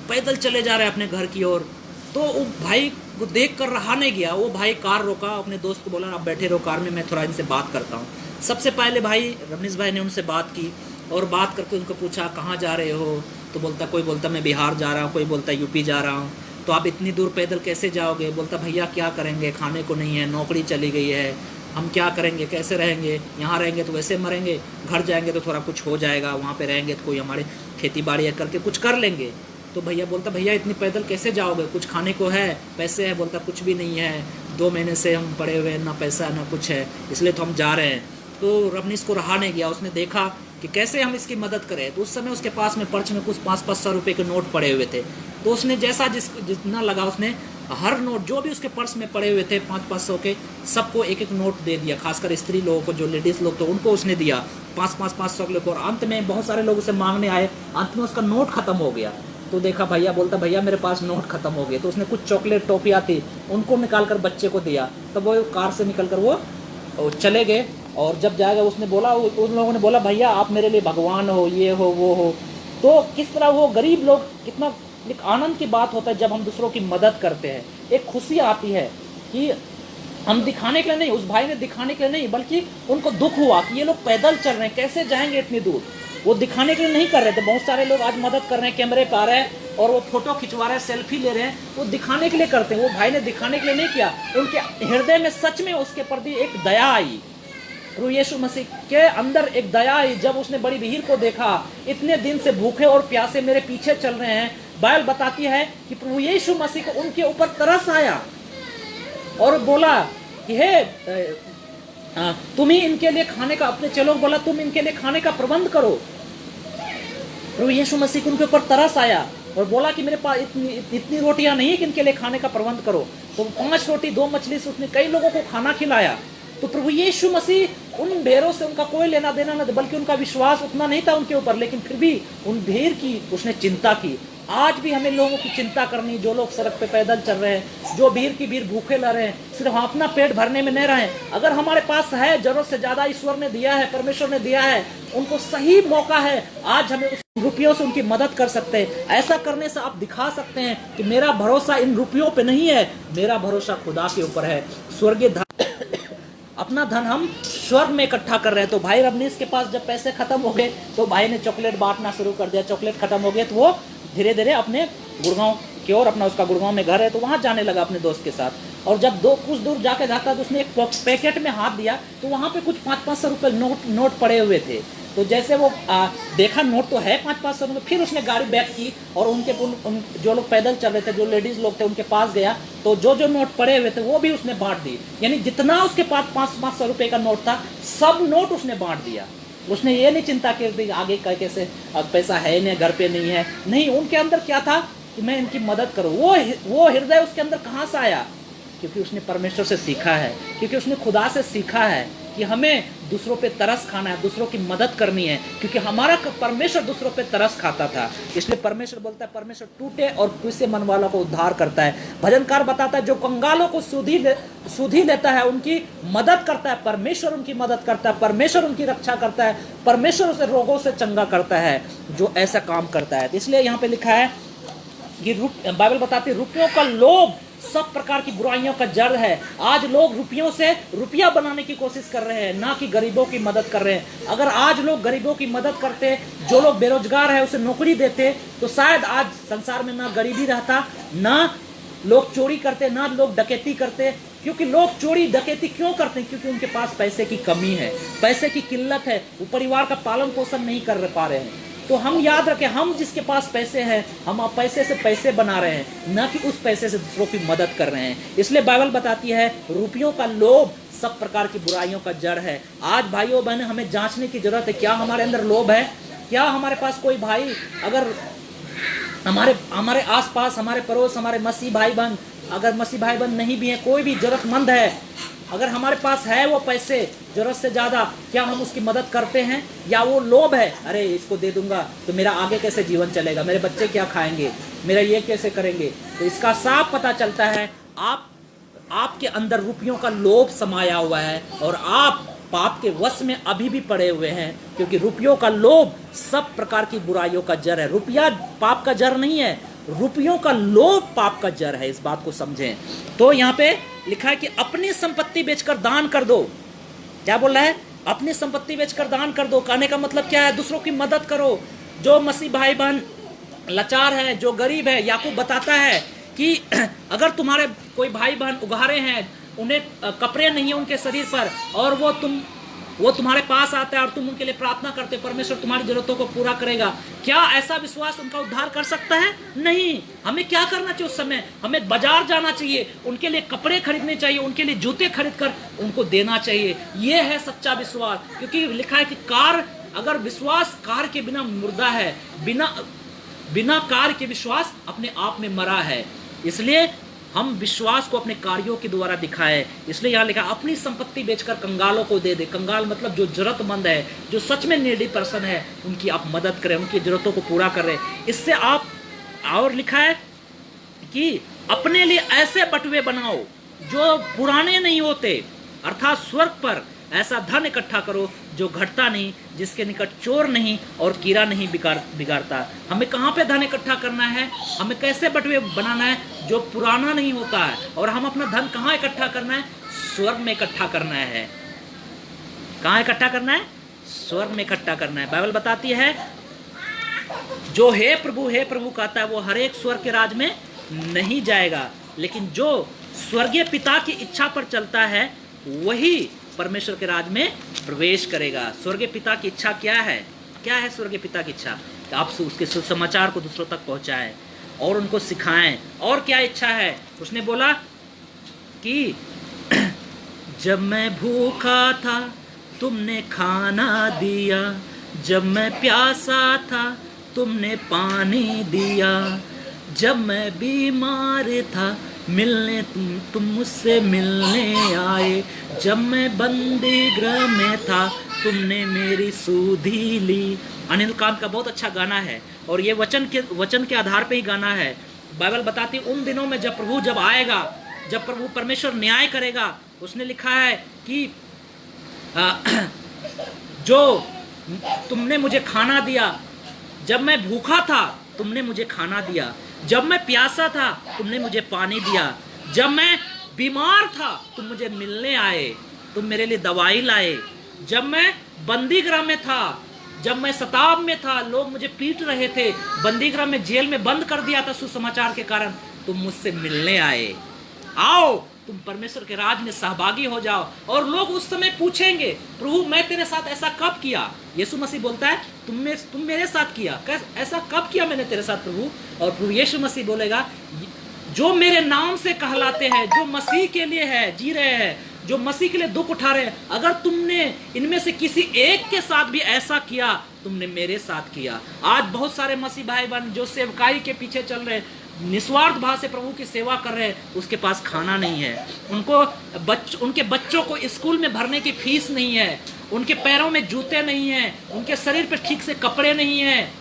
पैदल चले जा रहे हैं अपने घर की ओर। तो वो भाई को देख कर रहा नहीं गया। वो भाई कार रोका, अपने दोस्त को बोला आप बैठे रहो कार में, मैं थोड़ा इनसे बात करता हूँ। सबसे पहले भाई रमनीश भाई ने उनसे बात की और बात करके उनको पूछा कहाँ जा रहे हो। तो बोलता, कोई बोलता मैं बिहार जा रहा हूँ, कोई बोलता यूपी जा रहा हूँ। तो आप इतनी दूर पैदल कैसे जाओगे? बोलता भैया क्या करेंगे, खाने को नहीं है, नौकरी चली गई है, हम क्या करेंगे, कैसे रहेंगे? यहाँ रहेंगे तो वैसे मरेंगे, घर जाएंगे तो थोड़ा कुछ हो जाएगा, वहाँ पे रहेंगे तो कोई हमारे खेती बाड़ी करके कुछ कर लेंगे। तो भैया बोलता भैया इतनी पैदल कैसे जाओगे, कुछ खाने को है, पैसे है? बोलता कुछ भी नहीं है, 2 महीने से हम पड़े हुए हैं, ना पैसा ना कुछ है, इसलिए तो हम जा रहे हैं। तो रमनीश को रहा नहीं गया, उसने देखा कि कैसे हम इसकी मदद करें। तो उस समय उसके पास में पर्च में कुछ 500 रुपये के नोट पड़े हुए थे। तो उसने जैसा जितना लगा उसने हर नोट जो भी उसके पर्स में पड़े हुए थे 500 के, सबको एक नोट दे दिया। खासकर स्त्री लोगों को, जो लेडीज लोग थे उनको उसने दिया 500 के लोग। और अंत में बहुत सारे लोग उसे मांगने आए, अंत में उसका नोट खत्म हो गया। तो देखा भैया, बोलता भैया मेरे पास नोट खत्म हो गए। तो उसने कुछ चॉकलेट टॉफियाँ थी उनको निकाल कर बच्चे को दिया। तो वो कार से निकल कर वो चले गए। और जब जाएगा उसने बोला, उन लोगों ने बोला भैया आप मेरे लिए भगवान हो, ये हो वो हो। तो किस तरह वो गरीब लोग, कितना एक आनंद की बात होता है जब हम दूसरों की मदद करते हैं। एक खुशी आती है कि हम दिखाने के लिए नहीं, उस भाई ने दिखाने के लिए नहीं, बल्कि उनको दुख हुआ कि ये लोग पैदल चल रहे हैं, कैसे जाएंगे इतनी दूर। वो दिखाने के लिए नहीं कर रहे थे। बहुत सारे लोग आज मदद कर रहे हैं, कैमरे पे आ रहे हैं और वो फोटो खिंचवा रहे हैं, सेल्फी ले रहे हैं, वो दिखाने के लिए करते हैं। वो भाई ने दिखाने के लिए नहीं किया, उनके हृदय में सच में उसके प्रति एक दया आई। प्रभु यीशु मसीह के अंदर एक दया आई जब उसने बड़ी भीड़ को देखा, इतने दिन से भूखे और प्यासे मेरे पीछे चल रहे हैं। बाइबल बताती है कि प्रभु यीशु मसीह को उनके ऊपर तरस आया और बोला कि हे तुम ही इनके लिए खाने का, अपने चेलों को बोला तुम इनके लिए खाने का प्रबंध करो। प्रभु यीशु मसीह को उनके ऊपर तरस आया और बोला कि मेरे पास इतनी रोटियां नहीं कि इनके लिए खाने का प्रबंध करो। तो 5 रोटी 2 मछली से उसने कई लोगों को खाना खिलाया। तो प्रभु यीशु मसीह उन भेड़ों से उनका कोई लेना देना न, बल्कि उनका विश्वास उतना नहीं था उनके ऊपर, लेकिन फिर भी उन भीड़ की उसने चिंता की। आज भी हमें लोगों की चिंता करनी, जो लोग सड़क पे पैदल चल रहे हैं, जो भीड़ की भीड़ भूखे लड़ रहे हैं, सिर्फ हम अपना पेट भरने में नहीं रहे। अगर हमारे पास है, जरूरत से ज्यादा ईश्वर ने दिया है, परमेश्वर ने दिया है, उनको सही मौका है, आज हमें उस रुपयों से उनकी मदद कर सकते हैं। ऐसा करने से आप दिखा सकते हैं कि मेरा भरोसा इन रुपयों पे नहीं है, मेरा भरोसा खुदा के ऊपर है। स्वर्गीय धन, अपना धन हम स्वर्ग में इकट्ठा कर रहे हैं। तो भाई रमनीश के पास जब पैसे खत्म हो गए तो भाई ने चॉकलेट बांटना शुरू कर दिया। चॉकलेट खत्म हो गए तो वो धीरे धीरे अपने गुड़गांव की ओर, अपना उसका गुड़गांव में घर है, तो वहाँ जाने लगा अपने दोस्त के साथ। और जब कुछ दूर जाके जाता तो उसने एक पैकेट में हाथ दिया तो वहाँ पे कुछ 500 रुपये नोट पड़े हुए थे। तो जैसे वो देखा नोट तो है 500-500 रुपये, फिर उसने गाड़ी बैक की और जो लोग पैदल चल रहे थे, जो लेडीज लोग थे, उनके पास गया, तो जो नोट पड़े हुए थे वो भी उसने बांट दिए। यानी जितना उसके पास 500 रुपये का नोट था, सब नोट उसने बांट दिया। उसने ये नहीं चिंता की आगे का कैसे, पैसा है नहीं, घर पे नहीं है, नहीं, उनके अंदर क्या था कि मैं इनकी मदद करूँ। वो हृदय उसके अंदर कहाँ से आया? क्योंकि उसने परमेश्वर से सीखा है, क्योंकि उसने खुदा से सीखा है कि हमें दूसरों पे तरस खाना है, दूसरों की मदद करनी है, क्योंकि हमारा परमेश्वर दूसरों पे तरस खाता था। इसलिए परमेश्वर बोलता है, परमेश्वर टूटे और कुसे मन वालों को उद्धार करता है। भजनकार बताता है, जो कंगालों को सुधी लेता है, उनकी मदद करता है, परमेश्वर उनकी मदद करता है, परमेश्वर उनकी रक्षा करता है, परमेश्वर उसे रोगों से चंगा करता है जो ऐसा काम करता है। इसलिए यहाँ पे लिखा है कि बाइबल बताती है, रुपयों का लोभ सब प्रकार की बुराइयों का जड़ है। आज लोग रुपयों से रुपया बनाने की कोशिश कर रहे हैं, ना कि गरीबों की मदद कर रहे हैं। अगर आज लोग गरीबों की मदद करते, जो लोग बेरोजगार है उसे नौकरी देते, तो शायद आज संसार में ना गरीबी रहता, ना लोग चोरी करते, ना लोग डकैती करते। क्योंकि लोग चोरी डकैती क्यों करते हैं? क्योंकि उनके पास पैसे की कमी है, पैसे की किल्लत है, वो परिवार का पालन पोषण नहीं कर पा रहे हैं। तो हम याद रखें, हम जिसके पास पैसे हैं, हम पैसे से पैसे बना रहे हैं, ना कि उस पैसे से दूसरों की मदद कर रहे हैं। इसलिए बाइबल बताती है, रुपयों का लोभ सब प्रकार की बुराइयों का जड़ है। आज भाइयों बहनों, हमें जांचने की जरूरत है, क्या हमारे अंदर लोभ है? क्या हमारे पास कोई भाई, अगर हमारे आसपास, हमारे पड़ोस, हमारे मसीह भाई बहन, अगर मसीह भाई बहन नहीं भी है, कोई भी जरूरतमंद है, अगर हमारे पास है वो पैसे जरूरत से ज्यादा, क्या हम उसकी मदद करते हैं? या वो लोभ है, अरे इसको दे दूंगा तो मेरा आगे कैसे जीवन चलेगा, मेरे बच्चे क्या खाएंगे, मेरा ये कैसे करेंगे? तो इसका साफ पता चलता है, आपके अंदर रुपयों का लोभ समाया हुआ है और आप पाप के वश में अभी भी पड़े हुए हैं, क्योंकि रुपयों का लोभ सब प्रकार की बुराइयों का जड़ है। रुपया पाप का जड़ नहीं है, रुपयों का लोभ पाप का जड़ है। इस बात को समझें। तो यहाँ पे लिखा है कि अपनी संपत्ति बेचकर दान कर दो। क्या बोल रहा है? अपनी संपत्ति बेचकर दान कर दो। कहने का मतलब क्या है? दूसरों की मदद करो। जो मसीह भाई बहन लाचार है, जो गरीब है, याकूब बताता है कि अगर तुम्हारे कोई भाई बहन उघारे हैं, उन्हें कपड़े नहीं है उनके शरीर पर, और वो तुम्हारे पास आता है और तुम उनके लिए प्रार्थना करते, परमेश्वर तुम्हारी जरूरतों को पूरा करेगा, क्या ऐसा विश्वास उनका उद्धार कर सकता है? नहीं। हमें क्या करना चाहिए उस समय? हमें बाजार जाना चाहिए, उनके लिए कपड़े खरीदने चाहिए, उनके लिए जूते खरीद कर उनको देना चाहिए। ये है सच्चा विश्वास। क्योंकि लिखा है कि अगर विश्वास कार के बिना मुर्दा है, बिना कार के विश्वास अपने आप में मरा है। इसलिए हम विश्वास को अपने कार्यों के द्वारा दिखाए। इसलिए यहाँ लिखा, अपनी संपत्ति बेचकर कंगालों को दे दे। कंगाल मतलब जो जरूरतमंद है, जो सच में नीडी पर्सन है, उनकी आप मदद करें, उनकी जरूरतों को पूरा करें। इससे आप, और लिखा है कि अपने लिए ऐसे बटुए बनाओ जो पुराने नहीं होते, अर्थात स्वर्ग पर ऐसा धन इकट्ठा करो जो घटता नहीं, जिसके निकट चोर नहीं और कीड़ा नहीं बिगाड़ता। हमें कहाँ पे धन इकट्ठा करना है? हमें कैसे बटुए बनाना है? जो पुराना नहीं होता है। और हम अपना धन कहाँ इकट्ठा करना है? स्वर्ग में इकट्ठा करना है। कहाँ इकट्ठा करना है? स्वर्ग में इकट्ठा करना है। बाइबल बताती है, जो हे प्रभु कहता है, वो हर एक स्वर्ग के राज में नहीं जाएगा, लेकिन जो स्वर्गीय पिता की इच्छा पर चलता है वही परमेश्वर के राज में प्रवेश करेगा। स्वर्गीय पिता की इच्छा क्या है? क्या है स्वर्गीय पिता की इच्छा? कि आप उसके सुसमाचार को दूसरों तक पहुंचाएं और उनको सिखाएं। और क्या इच्छा है? उसने बोला कि जब मैं भूखा था तुमने खाना दिया, जब मैं प्यासा था तुमने पानी दिया, जब मैं बीमार था मिलने तुम मुझसे मिलने आए, जब मैं बंदी गृह में था तुमने मेरी सुधि ली। अनिल कांत का बहुत अच्छा गाना है और ये वचन के आधार पे ही गाना है। बाइबल बताती है उन दिनों में जब प्रभु आएगा, जब प्रभु परमेश्वर न्याय करेगा, उसने लिखा है कि जो तुमने मुझे खाना दिया, जब मैं भूखा था तुमने मुझे खाना दिया, जब मैं प्यासा था तुमने मुझे पानी दिया, जब मैं बीमार था तुम मुझे मिलने आए, तुम मेरे लिए दवाई लाए, जब मैं बंदी गृह में था, जब मैं सताव में था, लोग मुझे पीट रहे थे, बंदी गृह में जेल में बंद कर दिया था सुसमाचार के कारण, तुम मुझसे मिलने आए। आओ तुम परमेश्वर के राज में सहभागी हो जाओ। और लोग उस समय पूछेंगे, प्रभु मैं तेरे साथ ऐसा कब किया? यीशु मसीह बोलता है तुम मेरे साथ किया, ऐसा कब किया मैंने तेरे साथ प्रभु? और प्रभु यीशु मसीह बोलेगा, जो मेरे नाम से कहलाते हैं, जो मसीह के लिए है जी रहे हैं, जो मसीह के लिए दुख उठा रहे हैं, अगर तुमने इनमें से किसी एक के साथ भी ऐसा किया, तुमने मेरे साथ किया। आज बहुत सारे मसीह भाई बहन जो सेवकाई के पीछे चल रहे हैं, निस्वार्थ भाव से प्रभु की सेवा कर रहे हैं, उसके पास खाना नहीं है, उनके बच्चों को स्कूल में भरने की फीस नहीं है, उनके पैरों में जूते नहीं हैं, उनके शरीर पर ठीक से कपड़े नहीं हैं,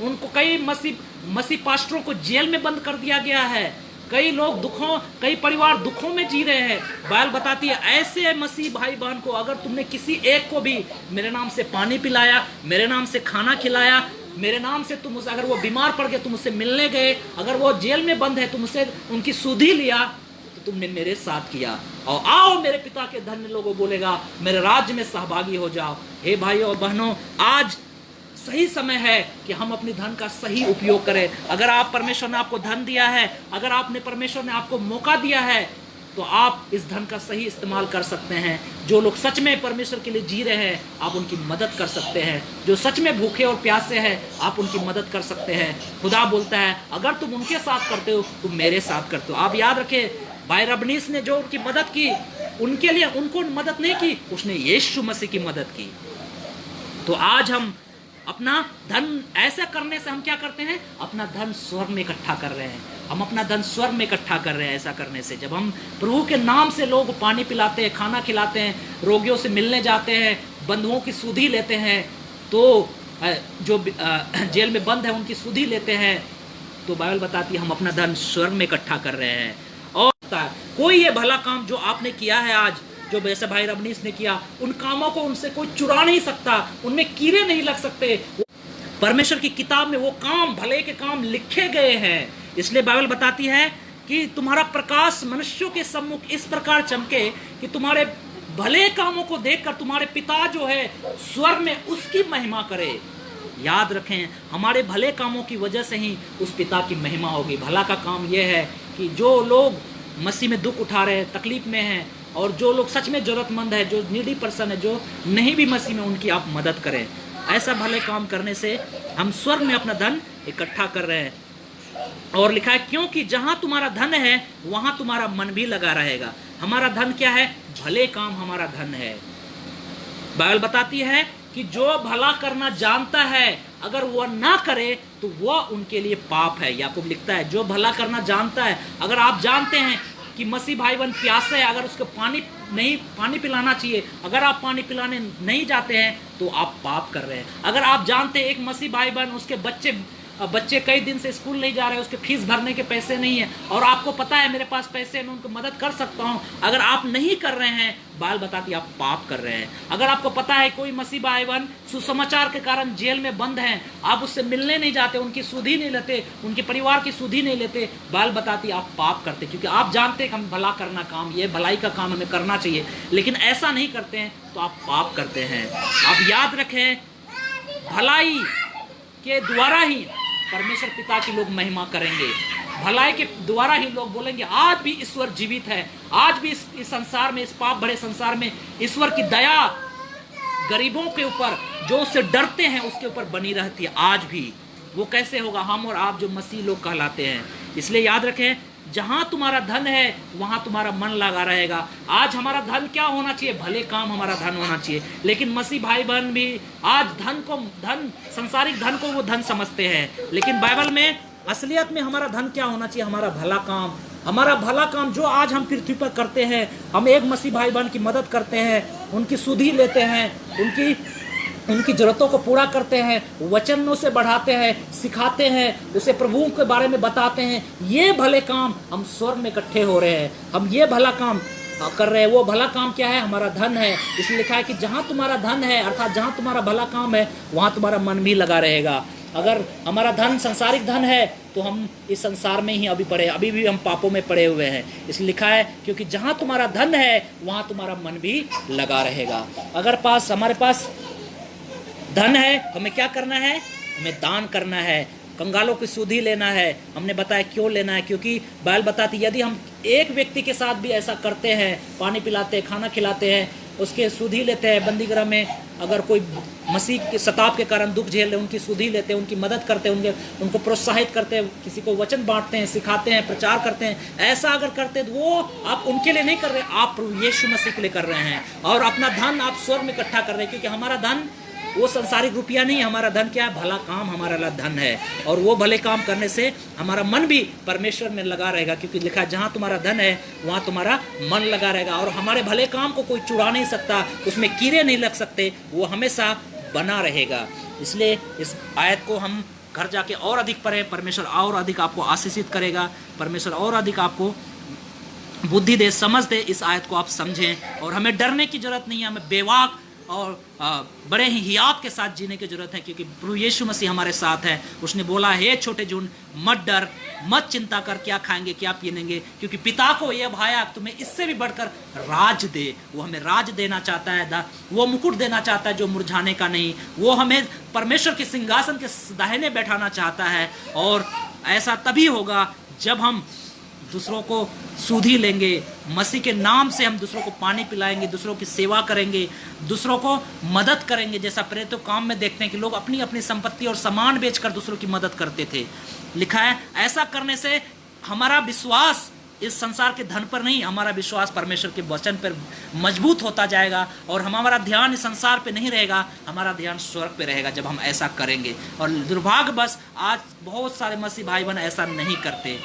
उनको कई मसीह पास्टरों को जेल में बंद कर दिया गया है, कई परिवार दुखों में जी रहे हैं। बाइबल बताती है ऐसे मसीह भाई बहन को अगर तुमने किसी एक को भी मेरे नाम से पानी पिलाया, मेरे नाम से खाना खिलाया, मेरे नाम से अगर वो बीमार पड़ गए तुम उससे मिलने गए, अगर वो जेल में बंद है तुम उससे उनकी सुधि लिया, तो तुमने मेरे साथ किया। और आओ मेरे पिता के धन्य लोगों बोलेगा, मेरे राज्य में सहभागी हो जाओ। हे भाइयों और बहनों, आज सही समय है कि हम अपनी धन का सही उपयोग करें। अगर आप परमेश्वर ने आपको धन दिया है, अगर परमेश्वर ने आपको मौका दिया है, तो आप इस धन का सही इस्तेमाल कर सकते हैं। जो लोग सच में परमेश्वर के लिए जी रहे हैं, आप उनकी मदद कर सकते हैं। जो सच में भूखे और प्यासे हैं, आप उनकी मदद कर सकते हैं। खुदा बोलता है अगर तुम उनके साथ करते हो, तुम मेरे साथ करते हो। आप याद रखें, भाई रबनीस ने जो उनकी मदद की, उनके लिए उनको मदद नहीं की, उसने यीशु मसीह की मदद की। तो आज हम अपना धन ऐसा करने से हम क्या करते हैं? अपना धन स्वर्ग में इकट्ठा कर रहे हैं। हम अपना धन स्वर्ग में इकट्ठा कर रहे हैं ऐसा करने से। जब हम प्रभु के नाम से लोग को पानी पिलाते हैं, खाना खिलाते हैं, रोगियों से मिलने जाते हैं, बंधुओं की सुधि लेते हैं, तो जो जेल में बंद है उनकी सुधि लेते हैं, तो बाइबल बताती है हम अपना धन स्वर्ग में इकट्ठा कर रहे हैं। और कोई ये भला काम जो आपने किया है आज, जो वैसे भाई रबनीस ने किया, उन कामों को उनसे कोई चुरा नहीं सकता, उनमें कीड़े नहीं लग सकते। परमेश्वर की किताब में वो काम, भले के काम लिखे गए हैं। इसलिए बाइबल बताती है कि तुम्हारा प्रकाश मनुष्यों के सम्मुख इस प्रकार चमके कि तुम्हारे भले कामों को देखकर तुम्हारे पिता जो है स्वर्ग में उसकी महिमा करे। याद रखें, हमारे भले कामों की वजह से ही उस पिता की महिमा होगी। भला का काम यह है कि जो लोग मसीह में दुख उठा रहे हैं, तकलीफ में हैं, और जो लोग सच में जरूरतमंद है, जो नीडी पर्सन है, जो नहीं भी मसीह में, उनकी आप मदद करें। ऐसा भले काम करने से हम स्वर्ग में अपना धन इकट्ठा कर रहे हैं। और लिखा है क्योंकि जहां तुम्हारा धन है वहां तुम्हारा मन भी लगा रहेगा। हमारा धन क्या है? भले काम हमारा धन है। बाइबल बताती है कि जो भला करना जानता है अगर वह ना करे तो वह उनके लिए पाप है। याकूब लिखता है जो भला करना जानता है, अगर आप जानते हैं कि मसीह भाई बहन प्यासे है, अगर उसको पानी पिलाना चाहिए, अगर आप पानी पिलाने नहीं जाते हैं तो आप पाप कर रहे हैं। अगर आप जानते हैं एक मसीह भाई बहन उसके बच्चे कई दिन से स्कूल नहीं जा रहे, उसके फीस भरने के पैसे नहीं है, और आपको पता है मेरे पास पैसे हैं, मैं उनको मदद कर सकता हूं, अगर आप नहीं कर रहे हैं, बाइबल बताती है आप पाप कर रहे हैं। अगर आपको पता है कोई मसीह भाई बहन सुसमाचार के कारण जेल में बंद हैं, आप उससे मिलने नहीं जाते, उनकी सुधि नहीं लेते, उनके परिवार की सुधि नहीं लेते, बाइबल बताती है आप पाप करते, क्योंकि आप जानते हैं कि हम भला करना काम, ये भलाई का काम हमें करना चाहिए, लेकिन ऐसा नहीं करते हैं तो आप पाप करते हैं। आप याद रखें, भलाई के द्वारा ही परमेश्वर पिता की लोग महिमा करेंगे। भलाई के द्वारा ही लोग बोलेंगे आज भी ईश्वर जीवित है, आज भी इस संसार में, इस पाप भरे संसार में ईश्वर की दया गरीबों के ऊपर, जो उससे डरते हैं उसके ऊपर बनी रहती है आज भी। वो कैसे होगा? हम और आप जो मसीह लोग कहलाते हैं। इसलिए याद रखें, जहां तुम्हारा धन है वहां तुम्हारा मन लगा रहेगा। आज हमारा धन क्या होना चाहिए? भले काम हमारा धन होना चाहिए। लेकिन मसीह भाई बहन भी आज संसारिक धन को वो धन समझते हैं, लेकिन बाइबल में असलियत में हमारा धन क्या होना चाहिए? हमारा भला काम। हमारा भला काम जो आज हम पृथ्वी पर करते हैं, हम एक मसीह भाई बहन की मदद करते हैं, उनकी सुधि लेते हैं, उनकी जरूरतों को पूरा करते हैं, वचनों से बढ़ाते हैं, सिखाते हैं, उसे प्रभु के बारे में बताते हैं, ये भले काम हम स्वर्ग में इकट्ठे हो रहे हैं। हम ये भला काम कर रहे हैं। वो भला काम क्या है? हमारा धन है। इसलिए लिखा है कि जहां तुम्हारा धन है, अर्थात जहां तुम्हारा भला काम है, वहां तुम्हारा मन भी लगा रहेगा। अगर हमारा धन संसारिक धन है तो हम इस संसार में ही अभी भी हम पापों में पड़े हुए हैं। इसलिए लिखा है क्योंकि जहां तुम्हारा धन है वहां तुम्हारा मन भी लगा रहेगा। अगर हमारे पास धन है, हमें क्या करना है? हमें दान करना है। कंगालों की सुधि लेना है। हमने बताया क्यों लेना है, क्योंकि बाइबल बताती यदि हम एक व्यक्ति के साथ भी ऐसा करते हैं, पानी पिलाते हैं, खाना खिलाते हैं, उसके सुधि लेते हैं, बंदीगृह में अगर कोई मसीह के सताव के कारण दुख झेल रहे, उनकी सुधि लेते हैं, उनकी मदद करते हैं, उनको प्रोत्साहित करते हैं, किसी को वचन बांटते हैं, सिखाते हैं, प्रचार करते हैं, ऐसा अगर करते हैं तो वो आप उनके लिए नहीं कर रहे, आप प्रभु यीशु मसीह के लिए कर रहे हैं। और अपना धन आप स्वर्ग में इकट्ठा कर रहे हैं, क्योंकि हमारा धन वो संसारिक रुपया नहीं, हमारा धन क्या है? भला काम हमारा धन है। और वो भले काम करने से हमारा मन भी परमेश्वर में लगा रहेगा, क्योंकि लिखा है जहाँ तुम्हारा धन है वहाँ तुम्हारा मन लगा रहेगा। और हमारे भले काम को कोई चुरा नहीं सकता, उसमें कीड़े नहीं लग सकते, वो हमेशा बना रहेगा। इसलिए इस आयत को हम घर जाके और अधिक पढ़ें, परमेश्वर और अधिक आपको आशीषित करेगा, परमेश्वर और अधिक आपको बुद्धि दे, समझ दे। इस आयत को आप समझें और हमें डरने की जरूरत नहीं है, हमें बेवाक और बड़े ही हियात के साथ जीने की जरूरत है, क्योंकि प्रभु यीशु मसीह हमारे साथ है। उसने बोला, हे छोटे झुंड मत डर, मत चिंता कर क्या खाएंगे क्या पीनेंगे, क्योंकि पिता को यह भाया तुम्हें इससे भी बढ़कर राज दे। वो हमें राज देना चाहता है, वो मुकुट देना चाहता है जो मुरझाने का नहीं। वो हमें परमेश्वर के सिंहासन के दाहिने बैठाना चाहता है। और ऐसा तभी होगा जब हम दूसरों को सुधि लेंगे, मसीह के नाम से हम दूसरों को पानी पिलाएंगे, दूसरों की सेवा करेंगे, दूसरों को मदद करेंगे। जैसा प्रेरितों काम में देखते हैं कि लोग अपनी अपनी संपत्ति और सामान बेचकर दूसरों की मदद करते थे। लिखा है ऐसा करने से हमारा विश्वास इस संसार के धन पर नहीं, हमारा विश्वास परमेश्वर के वचन पर मजबूत होता जाएगा। और हमारा ध्यान इस संसार पे नहीं रहेगा, हमारा ध्यान स्वर्ग पे रहेगा जब हम ऐसा करेंगे। और दुर्भाग्यवश आज बहुत सारे मसीह भाई बहन ऐसा नहीं करते।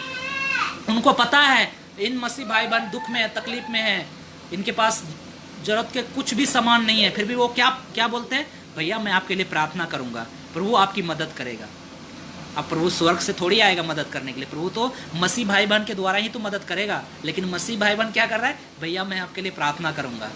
उनको पता है इन मसीह भाई बहन दुख में है, तकलीफ में है, इनके पास जरूरत के कुछ भी सामान नहीं है, फिर भी वो क्या बोलते हैं? भैया मैं आपके लिए प्रार्थना करूंगा, प्रभु आपकी मदद करेगा। अब प्रभु स्वर्ग से थोड़ी आएगा मदद करने के लिए, प्रभु तो मसीह भाई बहन के द्वारा ही तो मदद करेगा। लेकिन मसीह भाई बहन क्या कर रहा है? भैया मैं आपके लिए प्रार्थना करूंगा।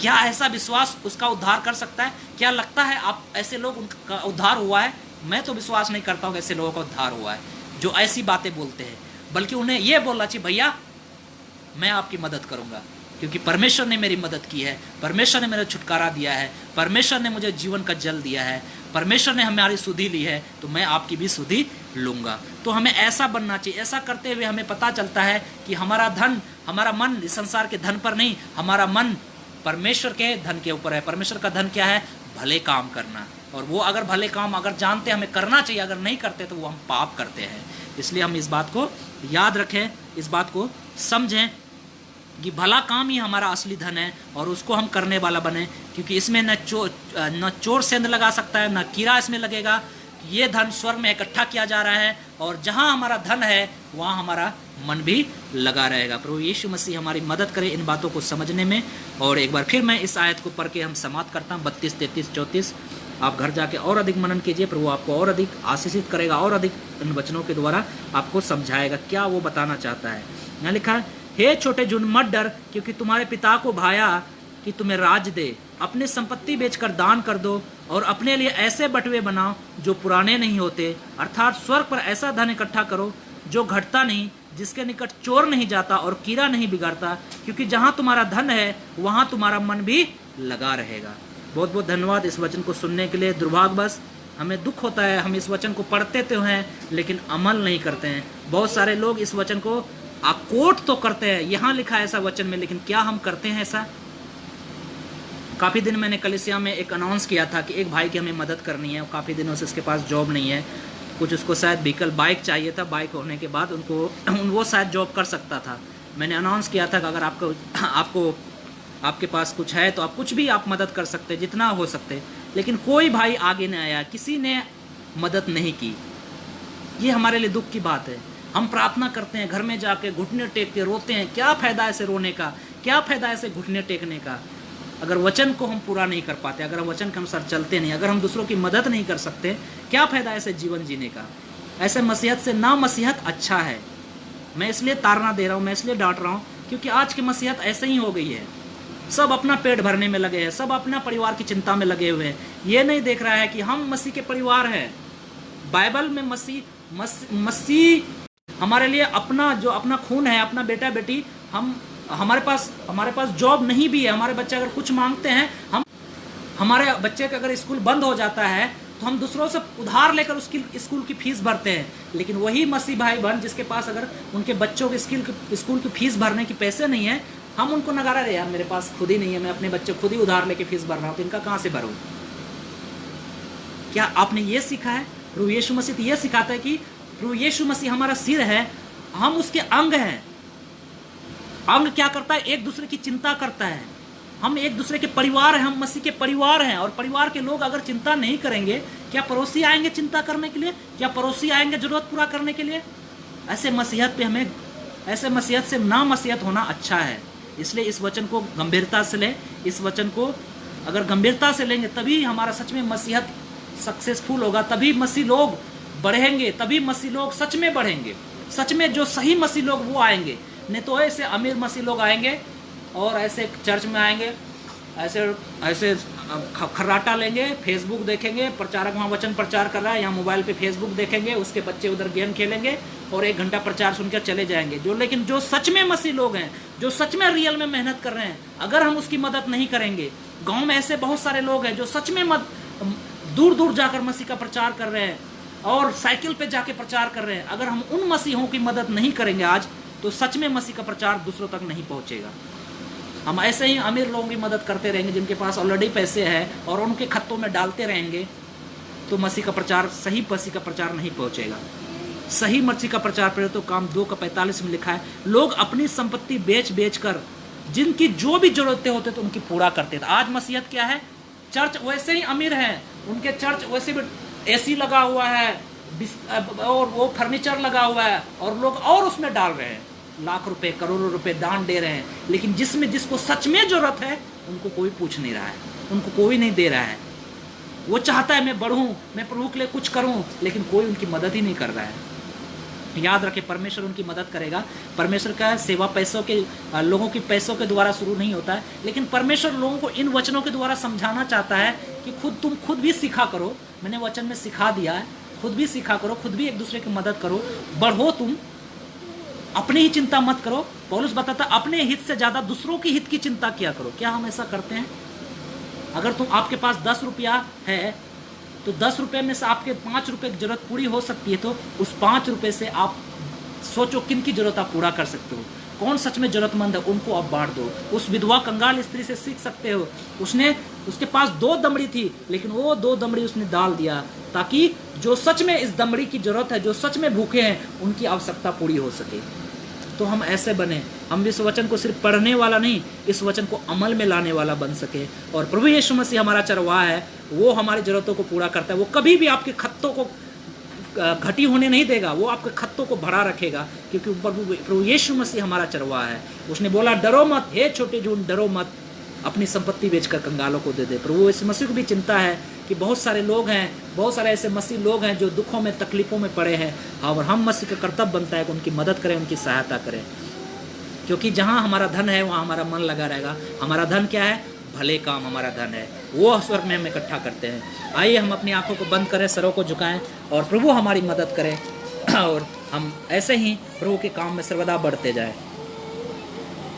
क्या ऐसा विश्वास उसका उद्धार कर सकता है? क्या लगता है आप ऐसे लोग उनका उद्धार हुआ है? मैं तो विश्वास नहीं करता हूँ ऐसे लोगों का उद्धार हुआ है जो ऐसी बातें बोलते हैं। बल्कि उन्हें यह बोलना चाहिए, भैया मैं आपकी मदद करूंगा, क्योंकि परमेश्वर ने मेरी मदद की है, परमेश्वर ने मेरा छुटकारा दिया है, परमेश्वर ने मुझे जीवन का जल दिया है, परमेश्वर ने हमारी सुधि ली है, तो मैं आपकी भी सुधि लूंगा। तो हमें ऐसा बनना चाहिए। ऐसा करते हुए हमें पता चलता है कि हमारा धन, हमारा मन इस संसार के धन पर नहीं, हमारा मन परमेश्वर के धन के ऊपर है। परमेश्वर का धन क्या है? भले काम करना। और वो अगर भले काम अगर जानते हमें करना चाहिए, अगर नहीं करते तो वो हम पाप करते हैं। इसलिए हम इस बात को याद रखें, इस बात को समझें कि भला काम ही हमारा असली धन है और उसको हम करने वाला बने, क्योंकि इसमें न चोर सेंध लगा सकता है, न कीड़ा इसमें लगेगा। ये धन स्वर्ग में इकट्ठा किया जा रहा है और जहाँ हमारा धन है वहाँ हमारा मन भी लगा रहेगा। प्रभु यीशु मसीह हमारी मदद करे इन बातों को समझने में। और एक बार फिर मैं इस आयत को पढ़ के हम समाप्त करता हूँ, 32, 33, 34। आप घर जाके और अधिक मनन कीजिए, प्रभु आपको और अधिक आशीषित करेगा और अधिक इन वचनों के द्वारा आपको समझाएगा क्या वो बताना चाहता है। यहाँ लिखा है, हे छोटे झुंड मत डर, क्योंकि तुम्हारे पिता को भाया कि तुम्हें राज दे। अपनी संपत्ति बेचकर दान कर दो और अपने लिए ऐसे बटुए बनाओ जो पुराने नहीं होते, अर्थात स्वर्ग पर ऐसा धन इकट्ठा करो जो घटता नहीं, जिसके निकट चोर नहीं जाता और कीड़ा नहीं बिगाड़ता, क्योंकि जहाँ तुम्हारा धन है वहाँ तुम्हारा मन भी लगा रहेगा। बहुत बहुत धन्यवाद इस वचन को सुनने के लिए। दुर्भाग्यवश हमें दुख होता है, हम इस वचन को पढ़ते तो हैं लेकिन अमल नहीं करते हैं। बहुत सारे लोग इस वचन को कोट तो करते हैं, यहाँ लिखा है ऐसा वचन में, लेकिन क्या हम करते हैं ऐसा? काफ़ी दिन मैंने कलीसिया में एक अनाउंस किया था कि एक भाई की हमें मदद करनी है। काफ़ी दिनों से उसके पास जॉब नहीं है, कुछ उसको शायद व्हीकल बाइक चाहिए था, बाइक होने के बाद वो शायद जॉब कर सकता था। मैंने अनाउंस किया था कि अगर आपके पास कुछ है तो आप कुछ भी आप मदद कर सकते, जितना हो सकते। लेकिन कोई भाई आगे नहीं आया, किसी ने मदद नहीं की। ये हमारे लिए दुख की बात है। हम प्रार्थना करते हैं, घर में जाके घुटने टेक के रोते हैं। क्या फ़ायदा ऐसे रोने का, क्या फ़ायदा ऐसे घुटने टेकने का, अगर वचन को हम पूरा नहीं कर पाते, अगर वचन के अनुसार चलते नहीं, अगर हम दूसरों की मदद नहीं कर सकते, क्या फ़ायदा ऐसे जीवन जीने का? ऐसे मसीहत से ना मसीहत अच्छा है। मैं इसलिए ताड़ना दे रहा हूँ, मैं इसलिए डांट रहा हूँ क्योंकि आज की मसीहत ऐसे ही हो गई है। सब अपना पेट भरने में लगे हैं, सब अपना परिवार की चिंता में लगे हुए हैं। ये नहीं देख रहा है कि हम मसीह के परिवार हैं। बाइबल में मसीह हमारे लिए अपना खून है, अपना बेटा बेटी। हमारे पास जॉब नहीं भी है, हमारे बच्चे अगर कुछ मांगते हैं, हमारे बच्चे का अगर स्कूल बंद हो जाता है तो हम दूसरों से उधार लेकर उसकी स्कूल की फीस भरते हैं। लेकिन वही मसीह भाई बहन जिसके पास अगर उनके बच्चों के स्कूल की फीस भरने की पैसे नहीं है, हम उनको नकारा रहे, यार मेरे पास खुद ही नहीं है, मैं अपने बच्चे खुद ही उधार लेके फीस भर रहा हूँ, तो इनका कहाँ से भरूँ? क्या आपने ये सीखा है? प्रभु यीशु मसीह तो ये सिखाता है कि प्रभु यीशु मसीह हमारा सिर है, हम उसके अंग हैं। अंग क्या करता है? एक दूसरे की चिंता करता है। हम एक दूसरे के परिवार हैं, हम मसीह के परिवार हैं। और परिवार के लोग अगर चिंता नहीं करेंगे, क्या पड़ोसी आएंगे चिंता करने के लिए? क्या पड़ोसी आएंगे जरूरत पूरा करने के लिए? ऐसे मसीहत से ना मसीहत होना अच्छा है। इसलिए इस वचन को गंभीरता से लें। इस वचन को अगर गंभीरता से लेंगे तभी हमारा सच में मसीहत सक्सेसफुल होगा, तभी मसीह लोग बढ़ेंगे, तभी मसीह लोग सच में बढ़ेंगे। सच में जो सही मसीह लोग वो आएंगे, नहीं तो ऐसे अमीर मसीह लोग आएंगे और ऐसे चर्च में आएंगे, ऐसे खर्राटा लेंगे, फेसबुक देखेंगे, प्रचारक वहाँ वचन प्रचार कर रहा है, यहाँ मोबाइल पे फेसबुक देखेंगे, उसके बच्चे उधर गेम खेलेंगे और 1 घंटा प्रचार सुनकर चले जाएंगे। लेकिन जो सच में मसीह लोग हैं, जो सच में रियल में मेहनत कर रहे हैं, अगर हम उसकी मदद नहीं करेंगे, गाँव में ऐसे बहुत सारे लोग हैं जो सच में दूर दूर जाकर मसीह का प्रचार कर रहे हैं और साइकिल पे जाके प्रचार कर रहे हैं, अगर हम उन मसीहों की मदद नहीं करेंगे आज, तो सच में मसीह का प्रचार दूसरों तक नहीं पहुंचेगा। हम ऐसे ही अमीर लोगों की मदद करते रहेंगे जिनके पास ऑलरेडी पैसे हैं और उनके खत्तों में डालते रहेंगे, तो मसीह का प्रचार, सही मसीह का प्रचार नहीं पहुंचेगा। सही मसीह का प्रचार पढ़े तो काम 2:45 में लिखा है, लोग अपनी संपत्ति बेच कर जिनकी जो भी जरूरतें होते तो उनकी पूरा करते थे। आज मसीहत क्या है? चर्च वैसे ही अमीर हैं, उनके चर्च वैसे भी एसी लगा हुआ है और वो फर्नीचर लगा हुआ है और लोग और उसमें डाल रहे हैं, लाख रुपए करोड़ों रुपए दान दे रहे हैं। लेकिन जिसको सच में जरूरत है उनको कोई पूछ नहीं रहा है, उनको कोई नहीं दे रहा है। वो चाहता है मैं बढ़ूं, मैं प्रभु के लिए कुछ करूं, लेकिन कोई उनकी मदद ही नहीं कर रहा है। याद रखें, परमेश्वर उनकी मदद करेगा। परमेश्वर का सेवा लोगों की पैसों के द्वारा शुरू नहीं होता है, लेकिन परमेश्वर लोगों को इन वचनों के द्वारा समझाना चाहता है कि तुम खुद भी सीखा करो। मैंने वचन में सिखा दिया है, खुद भी सीखा करो, खुद भी एक दूसरे की मदद करो, बढ़ो। तुम अपनी ही चिंता मत करो। पौलुस बताता अपने हित से ज्यादा दूसरों की हित की चिंता किया करो। क्या हम ऐसा करते हैं? अगर आपके पास 10 रुपया है तो 10 रुपये में से आपके 5 रुपये की जरूरत पूरी हो सकती है, तो उस 5 रुपये से आप सोचो किन की जरूरत आप पूरा कर सकते हो, कौन सच में जरूरतमंद है, उनको आप बांट दो। उस विधवा कंगाल स्त्री से सीख सकते हो। उसके पास 2 दमड़ी थी, लेकिन वो 2 दमड़ी उसने डाल दिया ताकि जो सच में इस दमड़ी की जरूरत है, जो सच में भूखे हैं, उनकी आवश्यकता पूरी हो सके। तो हम ऐसे बने, हम इस वचन को सिर्फ पढ़ने वाला नहीं, इस वचन को अमल में लाने वाला बन सके। और प्रभु यीशु मसीह हमारा चरवाहा है, वो हमारी जरूरतों को पूरा करता है। वो कभी भी आपके खत्तों को घटी होने नहीं देगा, वो आपके खत्तों को भरा रखेगा, क्योंकि प्रभु यीशु मसीह हमारा चरवाहा है। उसने बोला डरो मत, हे छोटे झूठ डरो मत, अपनी संपत्ति बेचकर कंगालों को दे दे। प्रभु यीशु मसीह को भी चिंता है कि बहुत सारे लोग हैं, बहुत सारे ऐसे मसीह लोग हैं जो दुखों में तकलीफों में पड़े हैं, और हम मसीह का कर्तव्य बनता है कि उनकी मदद करें, उनकी सहायता करें। क्योंकि जहाँ हमारा धन है वहाँ हमारा मन लगा रहेगा। हमारा धन क्या है? भले काम हमारा धन है, वो स्वर्ग में हम इकट्ठा करते हैं। आइए हम अपनी आंखों को बंद करें, सरों को झुकाएं और प्रभु हमारी मदद करें और हम ऐसे ही प्रभु के काम में सर्वदा बढ़ते जाएं।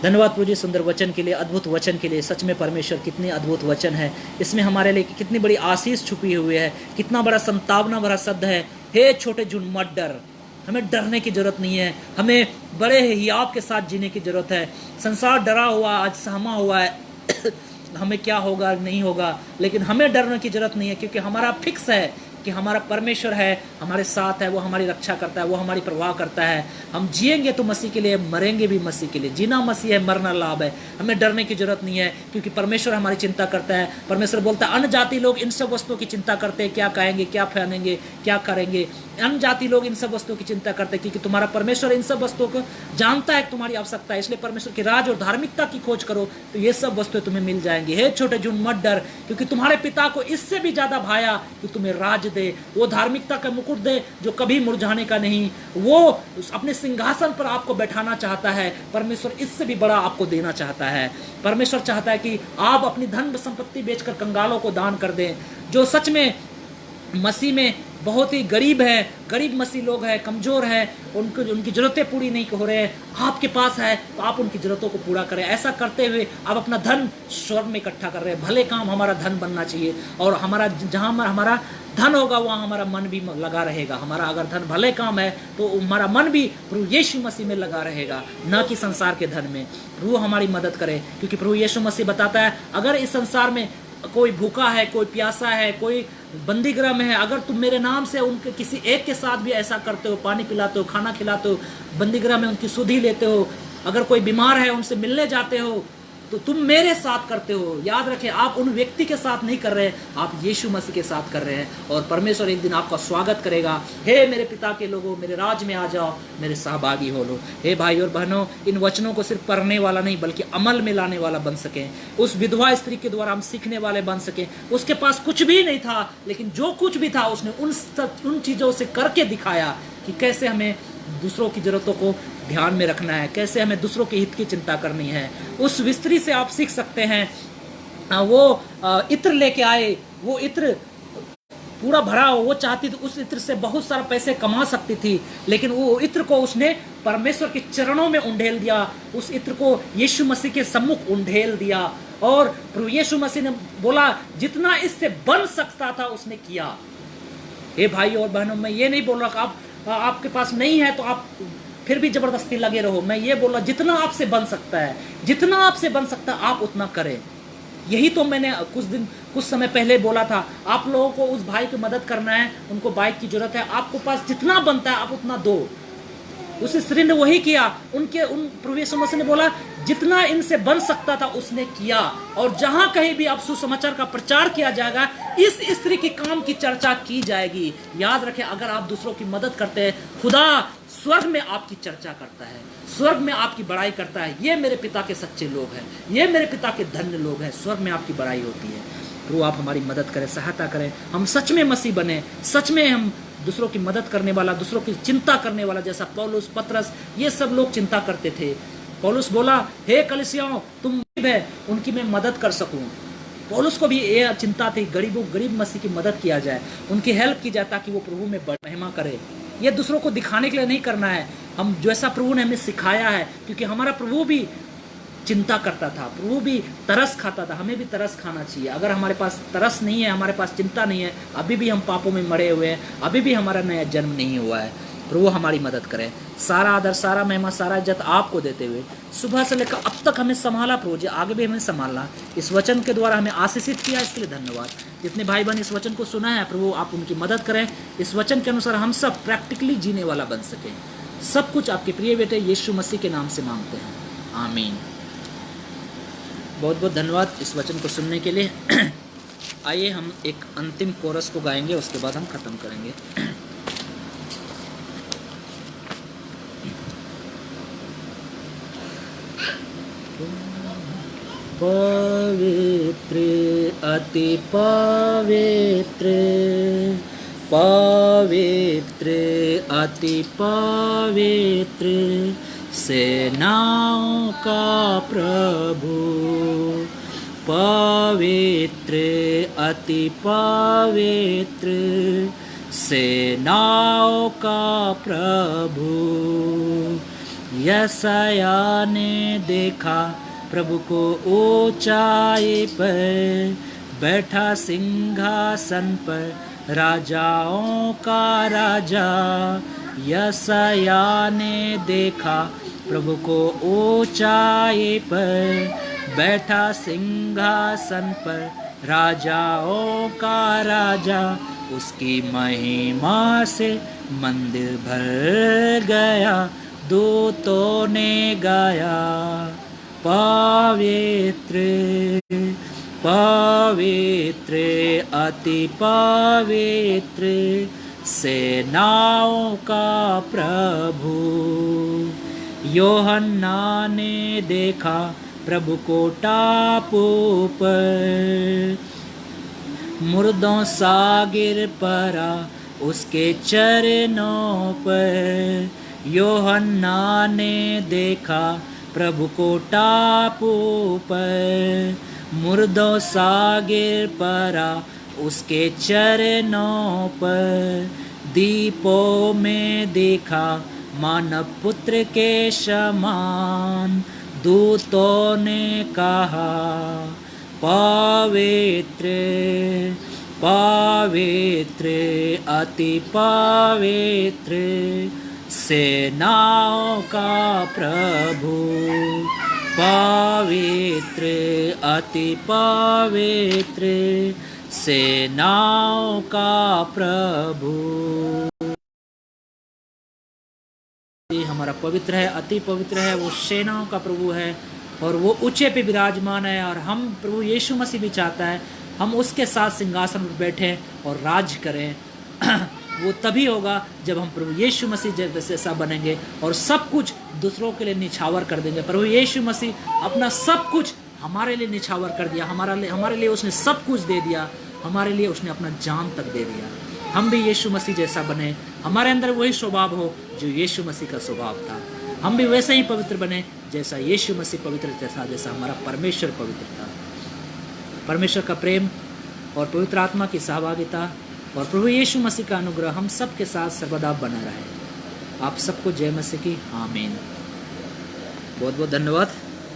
धन्यवाद प्रभु जी सुंदर वचन के लिए, अद्भुत वचन के लिए। सच में परमेश्वर कितनी अद्भुत वचन है, इसमें हमारे लिए कितनी बड़ी आशीष छुपी हुई है, कितना बड़ा संतावना भरा शब्द है। हे छोटे झुंड मत डर, हमें डरने की जरूरत नहीं है, हमें बड़े हियाव के साथ जीने की जरूरत है। संसार डरा हुआ, आज सहमा हुआ है हमें क्या होगा नहीं होगा, लेकिन हमें डरने की जरूरत नहीं है, क्योंकि हमारा फिक्स है कि हमारा परमेश्वर है, हमारे साथ है, वो हमारी रक्षा करता है, वो हमारी परवाह करता है। हम जिएंगे तो मसीह के लिए, मरेंगे भी मसीह के लिए। जीना मसीह है, मरना लाभ है। हमें डरने की जरूरत नहीं है, क्योंकि परमेश्वर हमारी चिंता करता है। परमेश्वर बोलता है अन्य जाति लोग इन सब वस्तुओं की चिंता करते हैं, क्या कहेंगे, क्या पहनेंगे, क्या करेंगे। अन्य जाति लोग इन सब वस्तुओं की चिंता करते हैं, क्योंकि तुम्हारा परमेश्वर इन सब वस्तुओं को जानता है कि तुम्हारी आवश्यकता है। इसलिए परमेश्वर के राज और धार्मिकता की खोज करो तो ये सब वस्तुएं तुम्हें मिल जाएंगी। हे छोटे झुंड मत डर, क्योंकि तुम्हारे पिता को इससे भी ज्यादा भाया कि तुम्हें राज दे, वो धार्मिकता का मुकुट दे जो कभी मुरझाने का नहीं। वो अपने सिंहासन पर आपको बैठाना चाहता है। परमेश्वर इससे भी बड़ा आपको देना चाहता है। परमेश्वर चाहता है कि आप अपनी धन संपत्ति बेचकर कंगालों को दान कर दें। जो सच में मसीह में बहुत ही गरीब है, गरीब मसीह लोग हैं, कमज़ोर है, उनकी ज़रूरतें पूरी नहीं हो रहे हैं, आपके पास है तो आप उनकी ज़रूरतों को पूरा करें। ऐसा करते हुए आप अपना धन स्वर्ग में इकट्ठा कर रहे हैं। भले काम हमारा धन बनना चाहिए, और हमारा जहाँ हमारा धन होगा वहाँ हमारा मन भी लगा रहेगा। हमारा अगर धन भले काम है तो हमारा मन भी प्रभु यीशु मसीह में लगा रहेगा, न कि संसार के धन में। प्रभु हमारी मदद करे, क्योंकि प्रभु यीशु मसीह बताता है, अगर इस संसार में कोई भूखा है, कोई प्यासा है, कोई बंदीगृह में है, अगर तुम मेरे नाम से उनके किसी एक के साथ भी ऐसा करते हो, पानी पिलाते हो, खाना खिलाते हो, बंदीगृह में उनकी सुधि लेते हो, अगर कोई बीमार है उनसे मिलने जाते हो, तो तुम मेरे साथ करते हो। याद रखें, आप उन व्यक्ति के साथ नहीं कर रहे, आप यीशु मसीह के साथ कर रहे हैं, और परमेश्वर एक दिन आपका स्वागत करेगा। हे मेरे पिता के लोगों, मेरे राज में आ जाओ, मेरे सहभागी हो लो। हे भाई और बहनों, इन वचनों को सिर्फ पढ़ने वाला नहीं बल्कि अमल में लाने वाला बन सके। उस विधवा स्त्री के द्वारा हम सीखने वाले बन सके। उसके पास कुछ भी नहीं था, लेकिन जो कुछ भी था उसने उन चीज़ों से करके दिखाया कि कैसे हमें दूसरों की ज़रूरतों को ध्यान में रखना है, कैसे हमें दूसरों के हित की चिंता करनी है। उस स्त्री से आप सीख सकते हैं। वो इत्र लेके आए, वो इत्र पूरा भरा हो, वो चाहती थी उस इत्र से बहुत सारा पैसे कमा सकती थी, लेकिन वो इत्र को उसने परमेश्वर के चरणों में उंडेल दिया, उस इत्र को यीशु मसीह के सम्मुख उंडेल दिया, और प्रभु यीशु मसीह ने बोला जितना इससे बन सकता था उसने किया। हे भाई और बहनों, मैं ये नहीं बोल रहा कि आपके पास नहीं है तो आप फिर भी जबरदस्ती लगे रहो। मैं ये बोल रहा जितना आपसे बन सकता है, जितना आपसे बन सकता है आप उतना करें। यही तो मैंने कुछ समय पहले बोला था, आप लोगों को उस भाई की मदद करना है, उनको बाइक की जरूरत है, आपको पास जितना बनता है आप उतना दो। उस स्त्री ने वही किया। उन प्रभु यीशु मसीह ने बोला जितना इनसे बन सकता था उसने किया, और जहां कहीं भी अब सुसमाचार का प्रचार किया जाएगा, इस स्त्री के काम की चर्चा की जाएगी। याद रखें, अगर आप दूसरों की मदद करते हैं, खुदा स्वर्ग में आपकी चर्चा करता है, स्वर्ग में आपकी बड़ाई करता है। ये मेरे पिता के सच्चे लोग हैं, ये मेरे पिता के धन्य लोग हैं, स्वर्ग में आपकी बड़ाई होती है। प्रभु आप हमारी मदद करें, सहायता करें, हम सच में मसीह बने, सच में हम दूसरों की मदद करने वाला, दूसरों की चिंता करने वाला, जैसा पौलुस, पतरस, ये सब लोग चिंता करते थे। पौलुस बोला, हे कलीसियाओं, तुम गरीब है, उनकी मैं मदद कर सकूं। पौलुस को भी ये चिंता थी, गरीब मसीह की मदद किया जाए, उनकी हेल्प की जाए, ताकि वो प्रभु में महिमा करे। ये दूसरों को दिखाने के लिए नहीं करना है, हम जैसा प्रभु ने हमें सिखाया है, क्योंकि हमारा प्रभु भी चिंता करता था, प्रभु भी तरस खाता था, हमें भी तरस खाना चाहिए। अगर हमारे पास तरस नहीं है, हमारे पास चिंता नहीं है, अभी भी हम पापों में मरे हुए हैं, अभी भी हमारा नया जन्म नहीं हुआ है। प्रभु हमारी मदद करें। सारा आदर, सारा महिमा, सारा इज्जत आपको देते हुए सुबह से लेकर अब तक हमें संभाला प्रभु जी, आगे भी हमें संभालना। इस वचन के द्वारा हमें आशीषित किया, इसके लिए धन्यवाद। जितने भाई बहन इस वचन को सुना है, प्रभु आप उनकी मदद करें, इस वचन के अनुसार हम सब प्रैक्टिकली जीने वाला बन सकें। सब कुछ आपके प्रिय बेटे यीशु मसीह के नाम से मांगते हैं, आमीन। बहुत बहुत धन्यवाद इस वचन को सुनने के लिए। आइए हम एक अंतिम कोरस को गाएंगे, उसके बाद हम खत्म करेंगे। पवित्र अति पवित्र, पवित्र अति पवित्र, सेनाओं का प्रभु, पवित्र अति पवित्र, सेनाओं का प्रभु। यशाया ने देखा प्रभु को ऊंचाई पर, बैठा सिंहासन पर, राजाओं का राजा। यशाया ने देखा प्रभु को ऊंचाई पर, बैठा सिंहासन पर, राजाओं का राजा। उसकी महिमा से मंदिर भर गया, दूतों ने गाया, पवित्र पवित्र अति पवित्र, सेनाओं का प्रभु। यूहन्ना ने देखा प्रभु को टापू पर, मुर्दों सा गिर पड़ा उसके चरणों पर। यूहन्ना ने देखा प्रभु को टापू पर, मुर्दों सा गिर पड़ा उसके चरणों पर दीपों में देखा मानव पुत्र के समान। दूतों ने कहा पवित्र पवित्र अति पवित्र सेनाओं का प्रभु, पवित्र अति पवित्र सेनाओं का प्रभु। हमारा पवित्र है, अति पवित्र है, वो सेनाओं का प्रभु है और वो ऊंचे पे विराजमान है। और हम प्रभु यीशु मसीह भी चाहता है हम उसके साथ सिंहासन पर बैठें और राज करें। वो तभी होगा जब हम प्रभु यीशु मसीह जैसा बनेंगे और सब कुछ दूसरों के लिए निछावर कर देंगे। प्रभु यीशु मसीह अपना सब कुछ हमारे लिए निछावर कर दिया, हमारे लिए उसने सब कुछ दे दिया, हमारे लिए उसने अपना जान तक दे दिया। हम भी यीशु मसीह जैसा बने, हमारे अंदर वही स्वभाव हो जो यीशु मसीह का स्वभाव था। हम भी वैसे ही पवित्र बने जैसा यीशु मसीह पवित्र था, जैसा हमारा परमेश्वर पवित्र था। परमेश्वर का प्रेम और पवित्र आत्मा की सहभागिता और प्रभु यीशु मसीह का अनुग्रह हम सब के साथ सर्वदा बना रहे। आप सबको जय मसीह की आमीन। बहुत बहुत धन्यवाद।